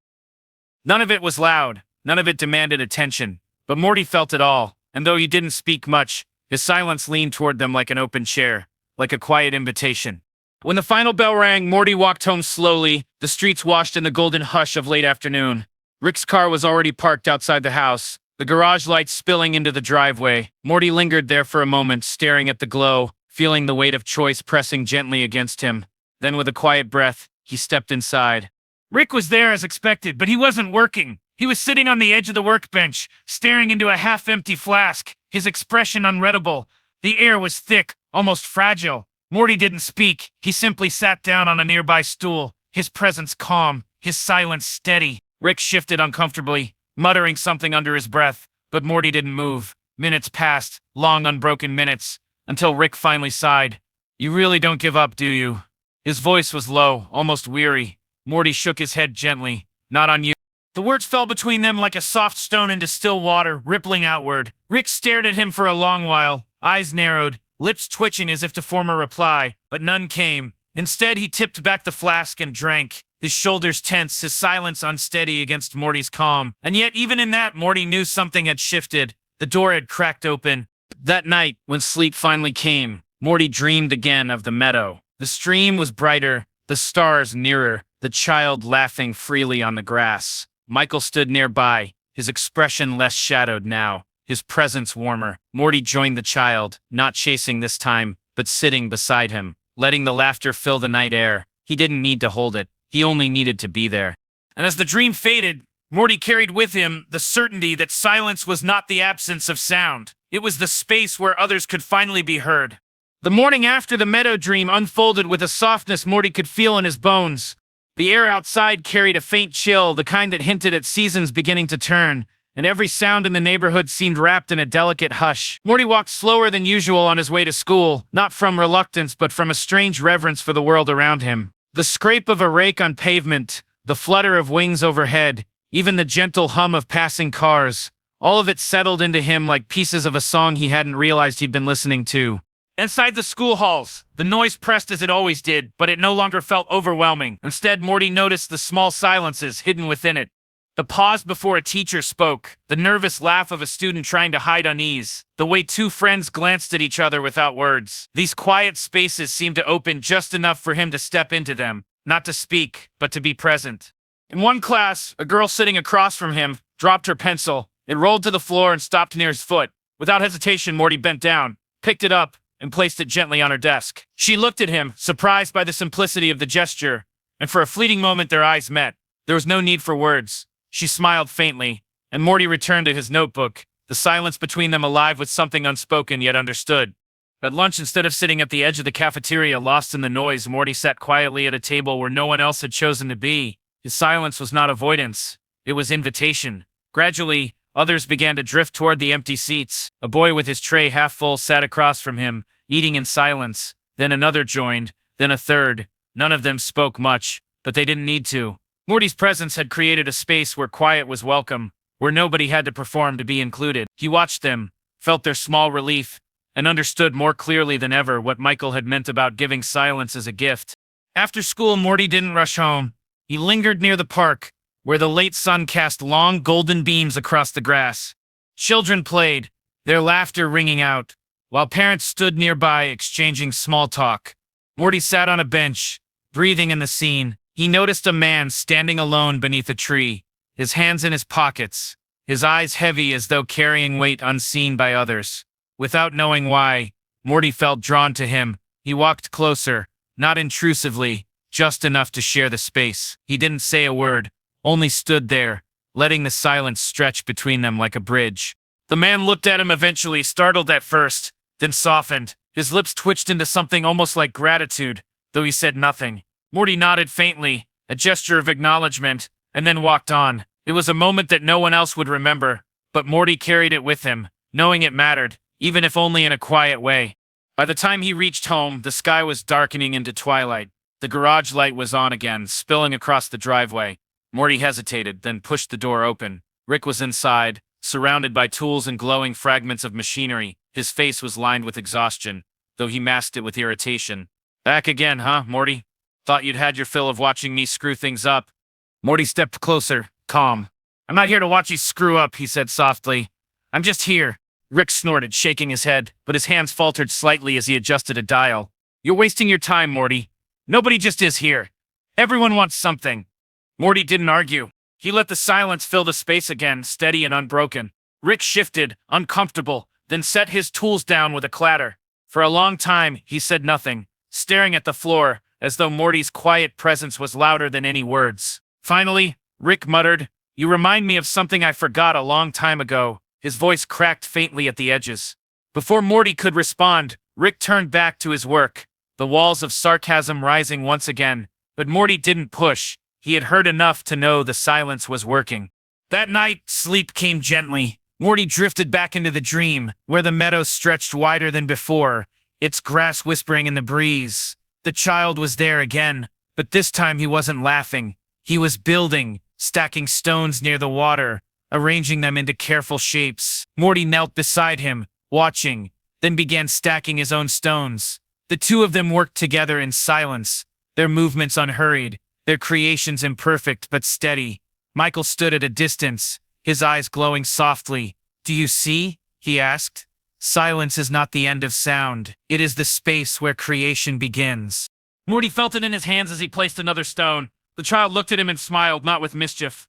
None of it was loud. None of it demanded attention. But Morty felt it all, and though he didn't speak much, his silence leaned toward them like an open chair, like a quiet invitation. When the final bell rang, Morty walked home slowly, the streets washed in the golden hush of late afternoon. Rick's car was already parked outside the house, the garage lights spilling into the driveway. Morty lingered there for a moment, staring at the glow, feeling the weight of choice pressing gently against him. Then with a quiet breath, he stepped inside. Rick was there as expected, but he wasn't working. He was sitting on the edge of the workbench, staring into a half-empty flask, his expression unreadable. The air was thick, almost fragile. Morty didn't speak. He simply sat down on a nearby stool, his presence calm, his silence steady. Rick shifted uncomfortably, muttering something under his breath, but Morty didn't move. Minutes passed, long unbroken minutes, until Rick finally sighed. You really don't give up, do you? His voice was low, almost weary. Morty shook his head gently. Not on you. The words fell between them like a soft stone into still water, rippling outward. Rick stared at him for a long while, eyes narrowed, lips twitching as if to form a reply, but none came. Instead, he tipped back the flask and drank, his shoulders tense, his silence unsteady against Morty's calm. And yet, even in that, Morty knew something had shifted. The door had cracked open. That night, when sleep finally came, Morty dreamed again of the meadow. The stream was brighter, the stars nearer, the child laughing freely on the grass. Michael stood nearby, his expression less shadowed now, his presence warmer. Morty joined the child, not chasing this time, but sitting beside him, letting the laughter fill the night air. He didn't need to hold it. He only needed to be there. And as the dream faded, Morty carried with him the certainty that silence was not the absence of sound. It was the space where others could finally be heard. The morning after the meadow dream unfolded with a softness Morty could feel in his bones. The air outside carried a faint chill, the kind that hinted at seasons beginning to turn, and every sound in the neighborhood seemed wrapped in a delicate hush. Morty walked slower than usual on his way to school, not from reluctance but from a strange reverence for the world around him. The scrape of a rake on pavement, the flutter of wings overhead, even the gentle hum of passing cars, all of it settled into him like pieces of a song he hadn't realized he'd been listening to. Inside the school halls, the noise pressed as it always did, but it no longer felt overwhelming. Instead, Morty noticed the small silences hidden within it. The pause before a teacher spoke, the nervous laugh of a student trying to hide unease, the way two friends glanced at each other without words. These quiet spaces seemed to open just enough for him to step into them, not to speak, but to be present. In one class, a girl sitting across from him dropped her pencil. It rolled to the floor and stopped near his foot. Without hesitation, Morty bent down, picked it up, and placed it gently on her desk. She looked at him, surprised by the simplicity of the gesture, and for a fleeting moment their eyes met. There was no need for words. She smiled faintly, and Morty returned to his notebook, the silence between them alive with something unspoken yet understood. At lunch, instead of sitting at the edge of the cafeteria lost in the noise, Morty sat quietly at a table where no one else had chosen to be. His silence was not avoidance. It was invitation. Gradually, others began to drift toward the empty seats. A boy with his tray half full sat across from him, eating in silence. Then another joined, then a third. None of them spoke much, but they didn't need to. Morty's presence had created a space where quiet was welcome, where nobody had to perform to be included. He watched them, felt their small relief, and understood more clearly than ever what Michael had meant about giving silence as a gift. After school, Morty didn't rush home. He lingered near the park, where the late sun cast long golden beams across the grass. Children played, their laughter ringing out, while parents stood nearby exchanging small talk. Morty sat on a bench, breathing in the scene. He noticed a man standing alone beneath a tree, his hands in his pockets, his eyes heavy as though carrying weight unseen by others. Without knowing why, Morty felt drawn to him. He walked closer, not intrusively, just enough to share the space. He didn't say a word, only stood there, letting the silence stretch between them like a bridge. The man looked at him eventually, startled at first, then softened. His lips twitched into something almost like gratitude, though he said nothing. Morty nodded faintly, a gesture of acknowledgement, and then walked on. It was a moment that no one else would remember, but Morty carried it with him, knowing it mattered, even if only in a quiet way. By the time he reached home, the sky was darkening into twilight. The garage light was on again, spilling across the driveway. Morty hesitated, then pushed the door open. Rick was inside, surrounded by tools and glowing fragments of machinery. His face was lined with exhaustion, though he masked it with irritation. "Back again, huh, Morty? Thought you'd had your fill of watching me screw things up." Morty stepped closer, calm. "I'm not here to watch you screw up," he said softly. "I'm just here." Rick snorted, shaking his head, but his hands faltered slightly as he adjusted a dial. "You're wasting your time, Morty. Nobody just is here. Everyone wants something." Morty didn't argue. He let the silence fill the space again, steady and unbroken. Rick shifted, uncomfortable, then set his tools down with a clatter. For a long time, he said nothing, staring at the floor, as though Morty's quiet presence was louder than any words. Finally, Rick muttered, "You remind me of something I forgot a long time ago." His voice cracked faintly at the edges. Before Morty could respond, Rick turned back to his work, the walls of sarcasm rising once again. But Morty didn't push. He had heard enough to know the silence was working. That night, sleep came gently. Morty drifted back into the dream, where the meadow stretched wider than before, its grass whispering in the breeze. The child was there again, but this time he wasn't laughing. He was building, stacking stones near the water, arranging them into careful shapes. Morty knelt beside him, watching, then began stacking his own stones. The two of them worked together in silence, their movements unhurried, their creations imperfect but steady. Michael stood at a distance, his eyes glowing softly. "Do you see?" he asked. "Silence is not the end of sound. It is the space where creation begins." Morty felt it in his hands as he placed another stone. The child looked at him and smiled, not with mischief,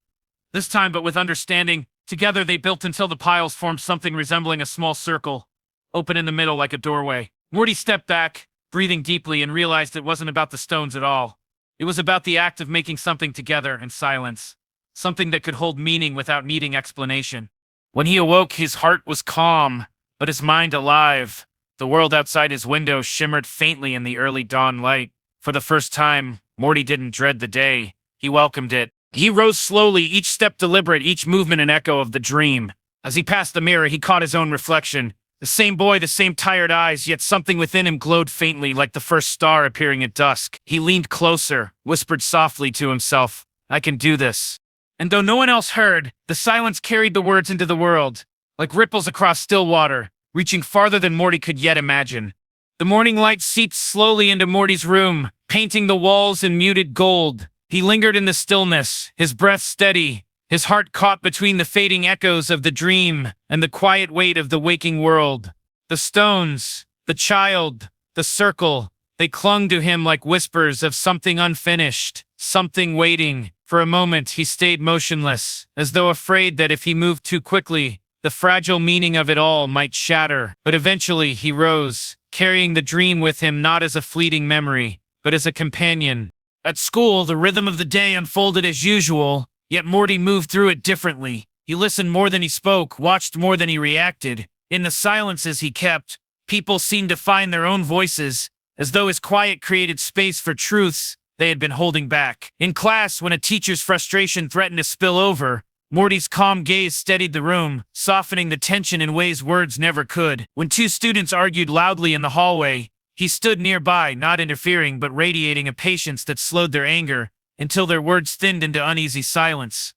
this time but with understanding. Together they built until the piles formed something resembling a small circle, open in the middle like a doorway. Morty stepped back, breathing deeply, and realized it wasn't about the stones at all. It was about the act of making something together in silence, something that could hold meaning without needing explanation. When he awoke, his heart was calm, but his mind alive. The world outside his window shimmered faintly in the early dawn light. For the first time, Morty didn't dread the day. He welcomed it. He rose slowly, each step deliberate, each movement an echo of the dream. As he passed the mirror, he caught his own reflection. The same boy, the same tired eyes, yet something within him glowed faintly like the first star appearing at dusk. He leaned closer, whispered softly to himself, "I can do this." And though no one else heard, the silence carried the words into the world, like ripples across still water, reaching farther than Morty could yet imagine. The morning light seeped slowly into Morty's room, painting the walls in muted gold. He lingered in the stillness, his breath steady, his heart caught between the fading echoes of the dream and the quiet weight of the waking world. The stones, the child, the circle, they clung to him like whispers of something unfinished, something waiting. For a moment, he stayed motionless, as though afraid that if he moved too quickly, the fragile meaning of it all might shatter. But eventually, he rose, carrying the dream with him not as a fleeting memory, but as a companion. At school, the rhythm of the day unfolded as usual, yet Morty moved through it differently. He listened more than he spoke, watched more than he reacted. In the silences he kept, people seemed to find their own voices, as though his quiet created space for truths they had been holding back. In class, when a teacher's frustration threatened to spill over, Morty's calm gaze steadied the room, softening the tension in ways words never could. When two students argued loudly in the hallway, he stood nearby, not interfering but radiating a patience that slowed their anger until their words thinned into uneasy silence.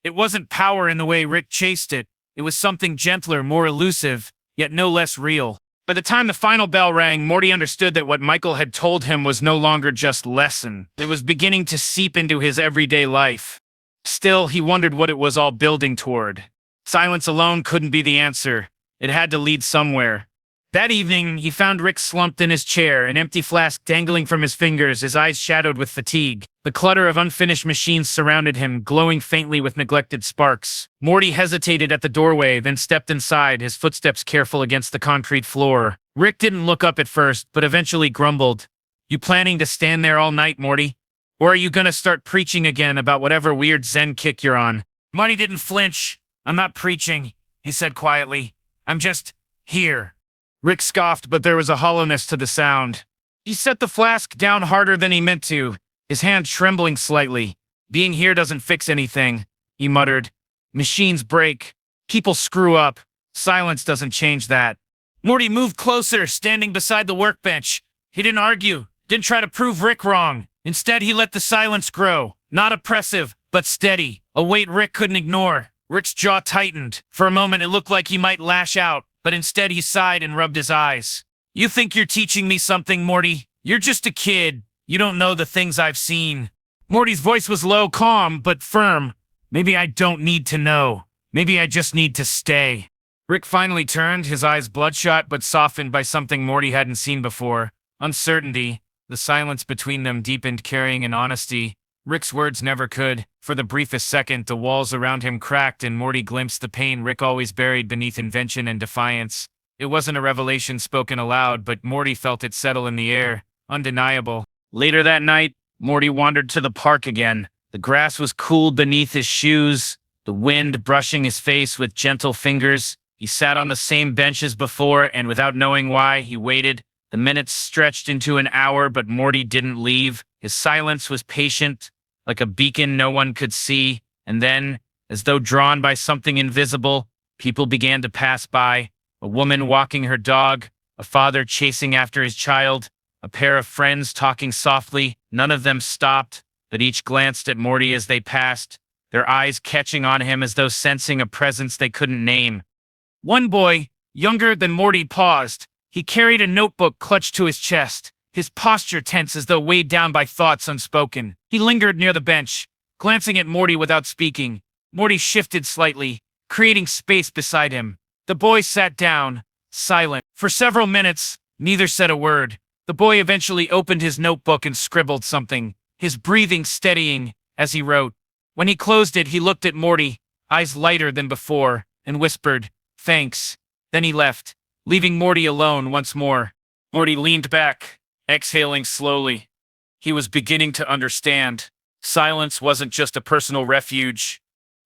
It wasn't power in the way Rick chased it. It was something gentler, more elusive, yet no less real. By the time the final bell rang, Morty understood that what Michael had told him was no longer just lesson. It was beginning to seep into his everyday life. Still, he wondered what it was all building toward. Silence alone couldn't be the answer. It had to lead somewhere. That evening, he found Rick slumped in his chair, an empty flask dangling from his fingers, his eyes shadowed with fatigue. The clutter of unfinished machines surrounded him, glowing faintly with neglected sparks. Morty hesitated at the doorway, then stepped inside, his footsteps careful against the concrete floor. Rick didn't look up at first, but eventually grumbled, "You planning to stand there all night, Morty? Or are you gonna start preaching again about whatever weird Zen kick you're on?" Morty didn't flinch. I'm not preaching, he said quietly. I'm just here. Rick scoffed, but there was a hollowness to the sound. He set the flask down harder than he meant to, his hand trembling slightly. Being here doesn't fix anything, he muttered. Machines break. People screw up. Silence doesn't change that. Morty moved closer, standing beside the workbench. He didn't argue, didn't try to prove Rick wrong. Instead, he let the silence grow. Not oppressive, but steady. A weight Rick couldn't ignore. Rick's jaw tightened. For a moment, it looked like he might lash out, but instead he sighed and rubbed his eyes. You think you're teaching me something, Morty? You're just a kid. You don't know the things I've seen. Morty's voice was low, calm, but firm. Maybe I don't need to know. Maybe I just need to stay. Rick finally turned, his eyes bloodshot but softened by something Morty hadn't seen before. Uncertainty. The silence between them deepened, carrying an honesty Rick's words never could. For the briefest second, the walls around him cracked and Morty glimpsed the pain Rick always buried beneath invention and defiance. It wasn't a revelation spoken aloud, but Morty felt it settle in the air. Undeniable. Later that night, Morty wandered to the park again. The grass was cooled beneath his shoes, the wind brushing his face with gentle fingers. He sat on the same bench as before, and without knowing why, he waited. The minutes stretched into an hour, but Morty didn't leave. His silence was patient, like a beacon no one could see. And then, as though drawn by something invisible, people began to pass by. A woman walking her dog, a father chasing after his child, a pair of friends talking softly. None of them stopped, but each glanced at Morty as they passed, their eyes catching on him as though sensing a presence they couldn't name. One boy, younger than Morty, paused. He carried a notebook clutched to his chest, his posture tense as though weighed down by thoughts unspoken. He lingered near the bench, glancing at Morty without speaking. Morty shifted slightly, creating space beside him. The boy sat down, silent. For several minutes, neither said a word. The boy eventually opened his notebook and scribbled something, his breathing steadying as he wrote. When he closed it, he looked at Morty, eyes lighter than before, and whispered, "Thanks." Then he left, leaving Morty alone once more. Morty leaned back, exhaling slowly. He was beginning to understand. Silence wasn't just a personal refuge.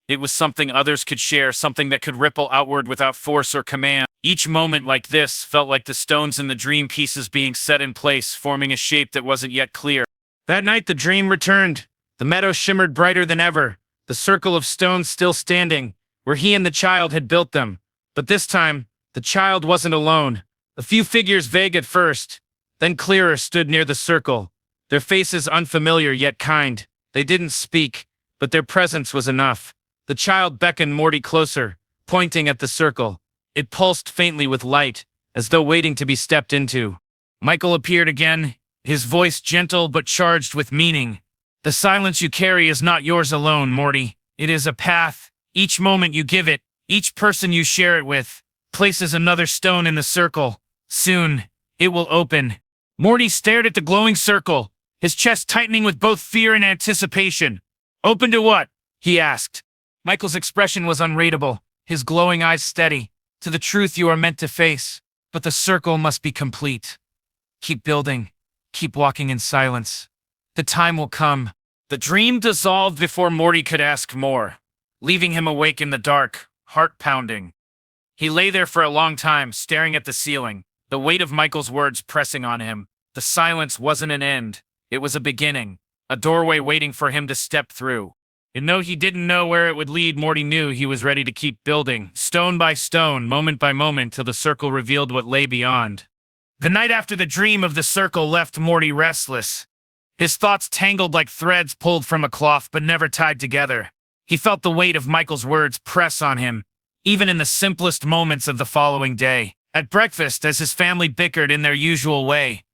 It was something others could share, something that could ripple outward without force or command. Each moment like this felt like the stones in the dream pieces being set in place, forming a shape that wasn't yet clear. That night the dream returned. The meadow shimmered brighter than ever, the circle of stones still standing, where he and the child had built them. But this time, the child wasn't alone. A few figures, vague at first, then clearer, stood near the circle, their faces unfamiliar yet kind. They didn't speak, but their presence was enough. The child beckoned Morty closer, pointing at the circle. It pulsed faintly with light, as though waiting to be stepped into. Michael appeared again, his voice gentle but charged with meaning. The silence you carry is not yours alone, Morty. It is a path. Each moment you give it, each person you share it with, places another stone in the circle. Soon, it will open. Morty stared at the glowing circle, his chest tightening with both fear and anticipation. Open to what? He asked. Michael's expression was unreadable, his glowing eyes steady. To the truth you are meant to face, but the circle must be complete. Keep building. Keep walking in silence. The time will come. The dream dissolved before Morty could ask more, leaving him awake in the dark, heart pounding. He lay there for a long time, staring at the ceiling, the weight of Michael's words pressing on him. The silence wasn't an end. It was a beginning, a doorway waiting for him to step through. And though he didn't know where it would lead, Morty knew he was ready to keep building, stone by stone, moment by moment, till the circle revealed what lay beyond. The night after the dream of the circle left Morty restless. His thoughts tangled like threads pulled from a cloth but never tied together. He felt the weight of Michael's words press on him, even in the simplest moments of the following day. At breakfast, as his family bickered in their usual way,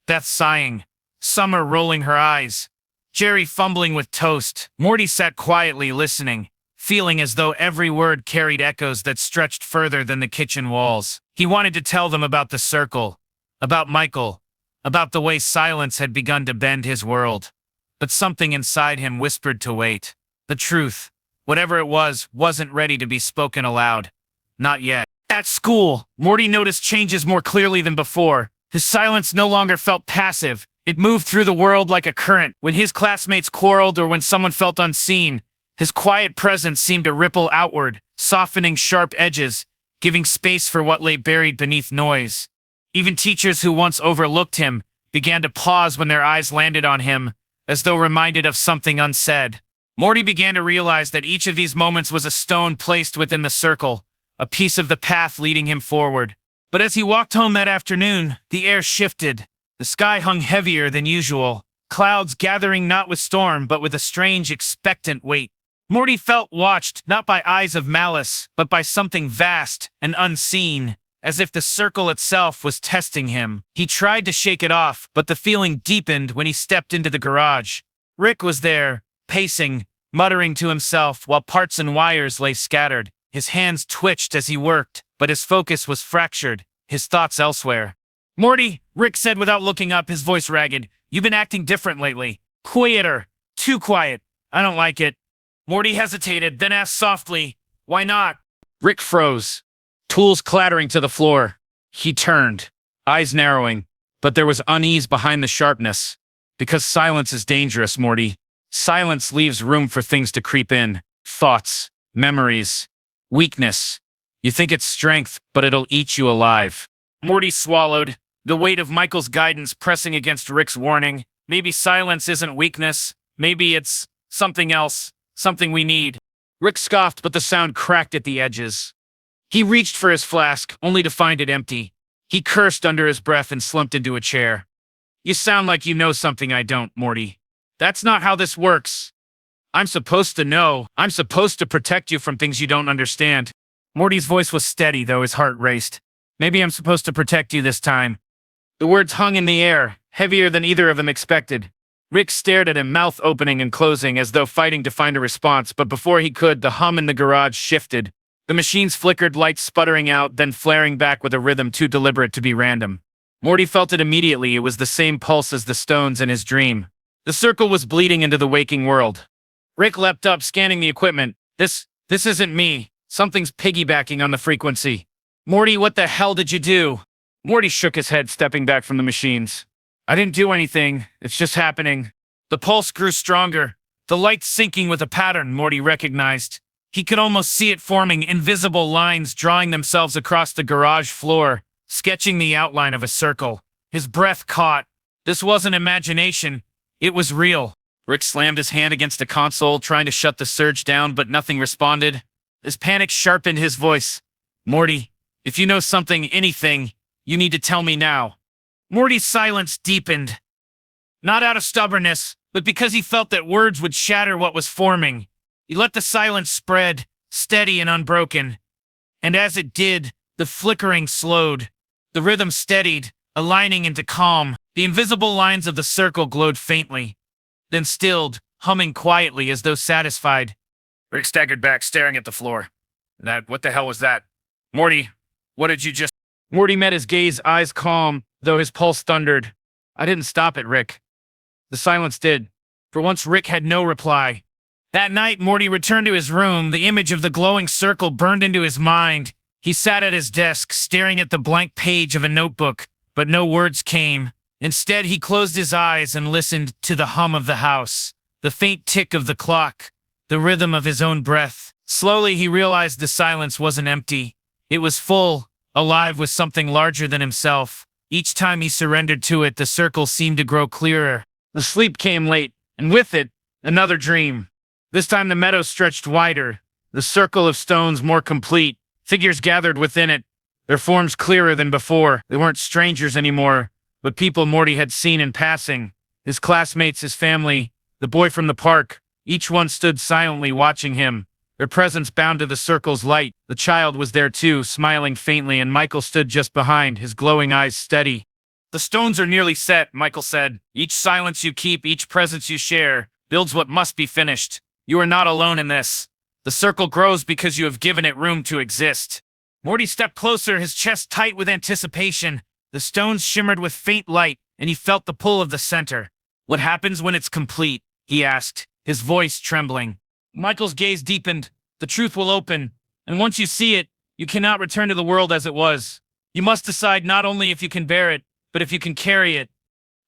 Beth sighing, Summer rolling her eyes, Jerry fumbling with toast, Morty sat quietly listening, feeling as though every word carried echoes that stretched further than the kitchen walls. He wanted to tell them about the circle, about Michael, about the way silence had begun to bend his world. But something inside him whispered to wait. The truth, whatever it was, wasn't ready to be spoken aloud. Not yet. At school, Morty noticed changes more clearly than before. His silence no longer felt passive. It moved through the world like a current. When his classmates quarreled or when someone felt unseen, His quiet presence seemed to ripple outward, softening sharp edges, giving space for what lay buried beneath noise. Even teachers who once overlooked him began to pause when their eyes landed on him, as though reminded of something unsaid. Morty began to realize that each of these moments was a stone placed within the circle, a piece of the path leading him forward. But as he walked home that afternoon, the air shifted. The sky hung heavier than usual, clouds gathering not with storm but with a strange, expectant weight. Morty felt watched not by eyes of malice, but by something vast and unseen, as if the circle itself was testing him. He tried to shake it off, but the feeling deepened when he stepped into the garage. Rick was there, pacing, muttering to himself while parts and wires lay scattered. His hands twitched as he worked, but his focus was fractured, his thoughts elsewhere. "Morty," Rick said without looking up, his voice ragged. "You've been acting different lately. Quieter. Too quiet. I don't like it." Morty hesitated, then asked softly, "Why not?" Rick froze, tools clattering to the floor. He turned, eyes narrowing, but there was unease behind the sharpness. "Because silence is dangerous, Morty. Silence leaves room for things to creep in. Thoughts, memories, weakness. You think it's strength, but it'll eat you alive." Morty swallowed, the weight of Michael's guidance pressing against Rick's warning. Maybe silence isn't weakness. Maybe it's something else. Something we need. Rick scoffed, but the sound cracked at the edges. He reached for his flask, only to find it empty. He cursed under his breath and slumped into a chair. "You sound like you know something I don't, Morty. That's not how this works. I'm supposed to know. I'm supposed to protect you from things you don't understand." Morty's voice was steady, though his heart raced. "Maybe I'm supposed to protect you this time." The words hung in the air, heavier than either of them expected. Rick stared at him, mouth opening and closing as though fighting to find a response, but before he could, the hum in the garage shifted. The machines flickered, lights sputtering out, then flaring back with a rhythm too deliberate to be random. Morty felt it immediately. It was the same pulse as the stones in his dream. The circle was bleeding into the waking world. Rick leapt up, scanning the equipment. This isn't me. Something's piggybacking on the frequency." "Morty, what the hell did you do?" Morty shook his head, stepping back from the machines. "I didn't do anything. It's just happening." The pulse grew stronger, the light syncing with a pattern Morty recognized. He could almost see it forming, invisible lines drawing themselves across the garage floor, sketching the outline of a circle. His breath caught. This wasn't imagination. It was real. Rick slammed his hand against a console, trying to shut the surge down, but nothing responded. His panic sharpened his voice. "Morty, if you know something, anything, you need to tell me now." Morty's silence deepened. Not out of stubbornness, but because he felt that words would shatter what was forming. He let the silence spread, steady and unbroken. And as it did, the flickering slowed. The rhythm steadied, aligning into calm. The invisible lines of the circle glowed faintly, then stilled, humming quietly as though satisfied. Rick staggered back, staring at the floor. What the hell was that? "Morty, what did you just—" Morty met his gaze, eyes calm, though his pulse thundered. "I didn't stop it, Rick." The silence did. For once, Rick had no reply. That night, Morty returned to his room. The image of the glowing circle burned into his mind. He sat at his desk, staring at the blank page of a notebook, but no words came. Instead, he closed his eyes and listened to the hum of the house, the faint tick of the clock, the rhythm of his own breath. Slowly, he realized the silence wasn't empty. It was full, alive with something larger than himself. Each time he surrendered to it, the circle seemed to grow clearer. The sleep came late, and with it, another dream. This time the meadow stretched wider, the circle of stones more complete. Figures gathered within it, their forms clearer than before. They weren't strangers anymore, but people Morty had seen in passing. His classmates, his family, the boy from the park. Each one stood silently watching him, their presence bound to the circle's light. The child was there too, smiling faintly, and Michael stood just behind, his glowing eyes steady. "The stones are nearly set," Michael said. "Each silence you keep, each presence you share, builds what must be finished. You are not alone in this. The circle grows because you have given it room to exist." Morty stepped closer, his chest tight with anticipation. The stones shimmered with faint light, and he felt the pull of the center. "What happens when it's complete?" he asked, his voice trembling. Michael's gaze deepened. "The truth will open, and once you see it, you cannot return to the world as it was. You must decide not only if you can bear it, but if you can carry it."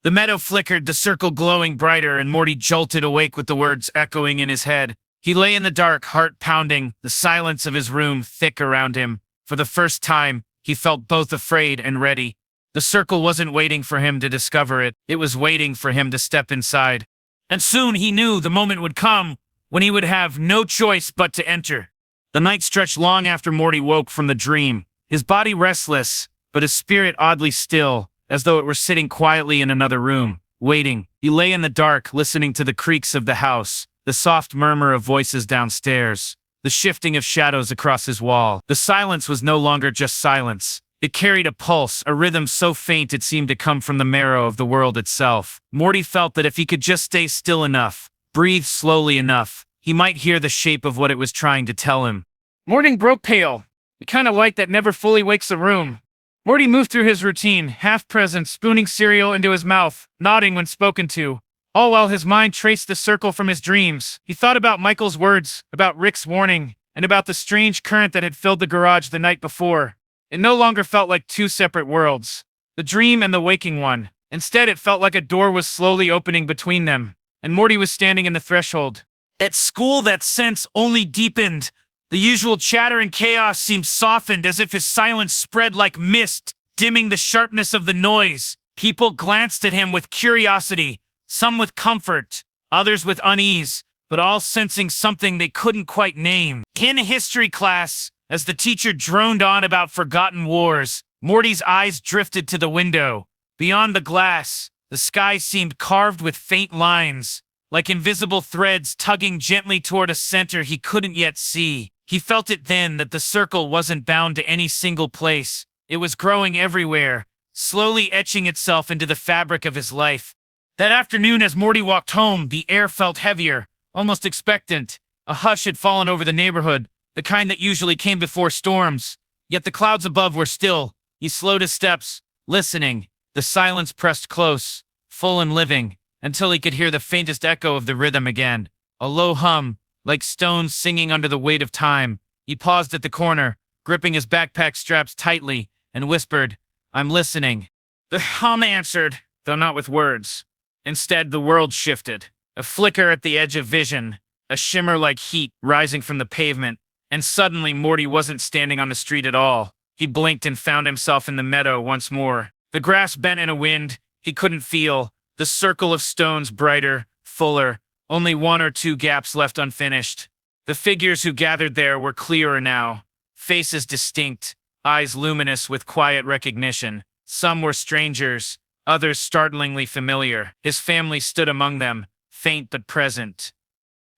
The meadow flickered, the circle glowing brighter, and Morty jolted awake with the words echoing in his head. He lay in the dark, heart pounding, the silence of his room thick around him. For the first time, he felt both afraid and ready. The circle wasn't waiting for him to discover it. It was waiting for him to step inside. And soon he knew the moment would come when he would have no choice but to enter. The night stretched long after Morty woke from the dream, his body restless, but his spirit oddly still, as though it were sitting quietly in another room, waiting. He lay in the dark, listening to the creaks of the house, the soft murmur of voices downstairs, the shifting of shadows across his wall. The silence was no longer just silence. It carried a pulse, a rhythm so faint it seemed to come from the marrow of the world itself. Morty felt that if he could just stay still enough, breathe slowly enough, he might hear the shape of what it was trying to tell him. Morning broke pale, the kind of light that never fully wakes a room. Morty moved through his routine, half present, spooning cereal into his mouth, nodding when spoken to, all while his mind traced the circle from his dreams. He thought about Michael's words, about Rick's warning, and about the strange current that had filled the garage the night before. It no longer felt like two separate worlds, the dream and the waking one. Instead, it felt like a door was slowly opening between them, and Morty was standing in the threshold. At school, that sense only deepened. The usual chatter and chaos seemed softened, as if his silence spread like mist, dimming the sharpness of the noise. People glanced at him with curiosity, some with comfort, others with unease, but all sensing something they couldn't quite name. In history class, as the teacher droned on about forgotten wars, Morty's eyes drifted to the window. Beyond the glass, the sky seemed carved with faint lines, like invisible threads tugging gently toward a center he couldn't yet see. He felt it then that the circle wasn't bound to any single place. It was growing everywhere, slowly etching itself into the fabric of his life. That afternoon, as Morty walked home, the air felt heavier, almost expectant. A hush had fallen over the neighborhood, the kind that usually came before storms. Yet the clouds above were still. He slowed his steps, listening. The silence pressed close, full and living, until he could hear the faintest echo of the rhythm again. A low hum, like stones singing under the weight of time. He paused at the corner, gripping his backpack straps tightly, and whispered, "I'm listening." The hum answered, though not with words. Instead, the world shifted. A flicker at the edge of vision, a shimmer like heat rising from the pavement. And suddenly, Morty wasn't standing on the street at all. He blinked and found himself in the meadow once more. The grass bent in a wind he couldn't feel, the circle of stones brighter, fuller, only one or two gaps left unfinished. The figures who gathered there were clearer now, faces distinct, eyes luminous with quiet recognition. Some were strangers, others startlingly familiar. His family stood among them, faint but present.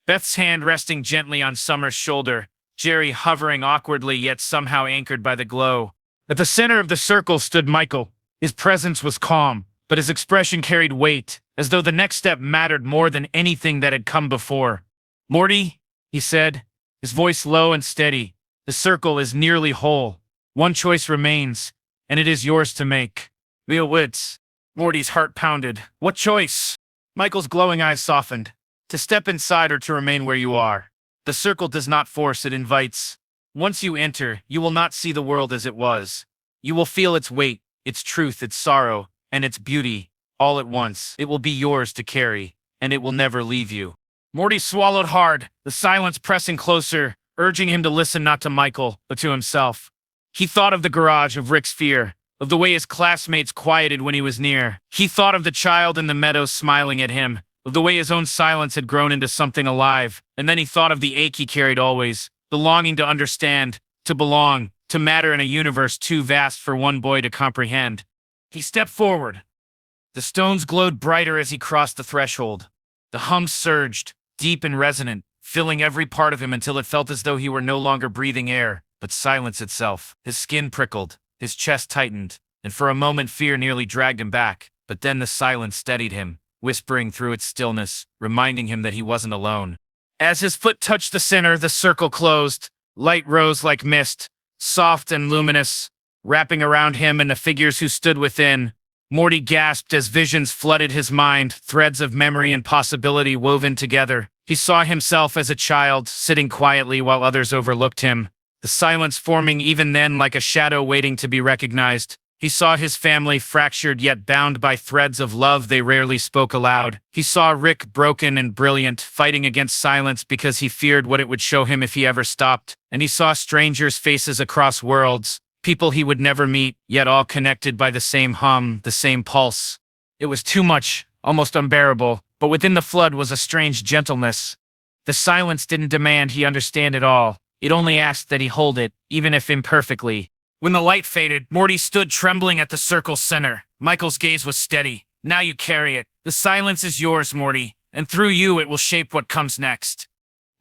Beth's hand resting gently on Summer's shoulder, Jerry hovering awkwardly yet somehow anchored by the glow. At the center of the circle stood Michael. His presence was calm, but his expression carried weight, as though the next step mattered more than anything that had come before. "Morty," he said, his voice low and steady, "the circle is nearly whole. One choice remains, and it is yours to make." Real wits. Morty's heart pounded. What choice? Michael's glowing eyes softened. To step inside or to remain where you are. The circle does not force, it invites. Once you enter, you will not see the world as it was. You will feel its weight, its truth, its sorrow, and its beauty, all at once. It will be yours to carry, and it will never leave you. Morty swallowed hard, the silence pressing closer, urging him to listen not to Michael, but to himself. He thought of the garage, of Rick's fear, of the way his classmates quieted when he was near. He thought of the child in the meadow smiling at him, of the way his own silence had grown into something alive. And then he thought of the ache he carried always, the longing to understand, to belong, to matter in a universe too vast for one boy to comprehend. He stepped forward. The stones glowed brighter as he crossed the threshold. The hum surged, deep and resonant, filling every part of him until it felt as though he were no longer breathing air, but silence itself. His skin prickled, his chest tightened, and for a moment fear nearly dragged him back. But then the silence steadied him, whispering through its stillness, reminding him that he wasn't alone. As his foot touched the center, the circle closed. Light rose like mist, soft and luminous, wrapping around him and the figures who stood within. Morty gasped as visions flooded his mind, threads of memory and possibility woven together. He saw himself as a child, sitting quietly while others overlooked him, the silence forming even then like a shadow waiting to be recognized. He saw his family fractured yet bound by threads of love they rarely spoke aloud. He saw Rick broken and brilliant, fighting against silence because he feared what it would show him if he ever stopped. And he saw strangers' faces across worlds, people he would never meet, yet all connected by the same hum, the same pulse. It was too much, almost unbearable, but within the flood was a strange gentleness. The silence didn't demand he understand it all. It only asked that he hold it, even if imperfectly. When the light faded, Morty stood trembling at the circle's center. Michael's gaze was steady. Now you carry it. The silence is yours, Morty, and through you it will shape what comes next.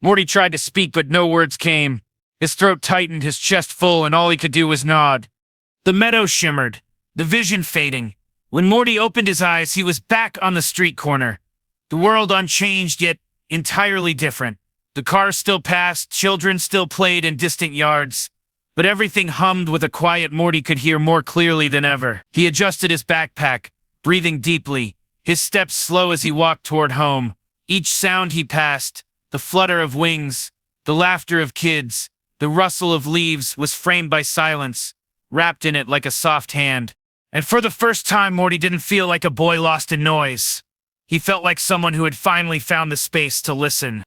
Morty tried to speak, but no words came. His throat tightened, his chest full, and all he could do was nod. The meadow shimmered, the vision fading. When Morty opened his eyes, he was back on the street corner. The world unchanged, yet entirely different. The cars still passed, children still played in distant yards. But everything hummed with a quiet Morty could hear more clearly than ever. He adjusted his backpack, breathing deeply, his steps slow as he walked toward home. Each sound he passed, the flutter of wings, the laughter of kids, the rustle of leaves, was framed by silence, wrapped in it like a soft hand. And for the first time, Morty didn't feel like a boy lost in noise. He felt like someone who had finally found the space to listen.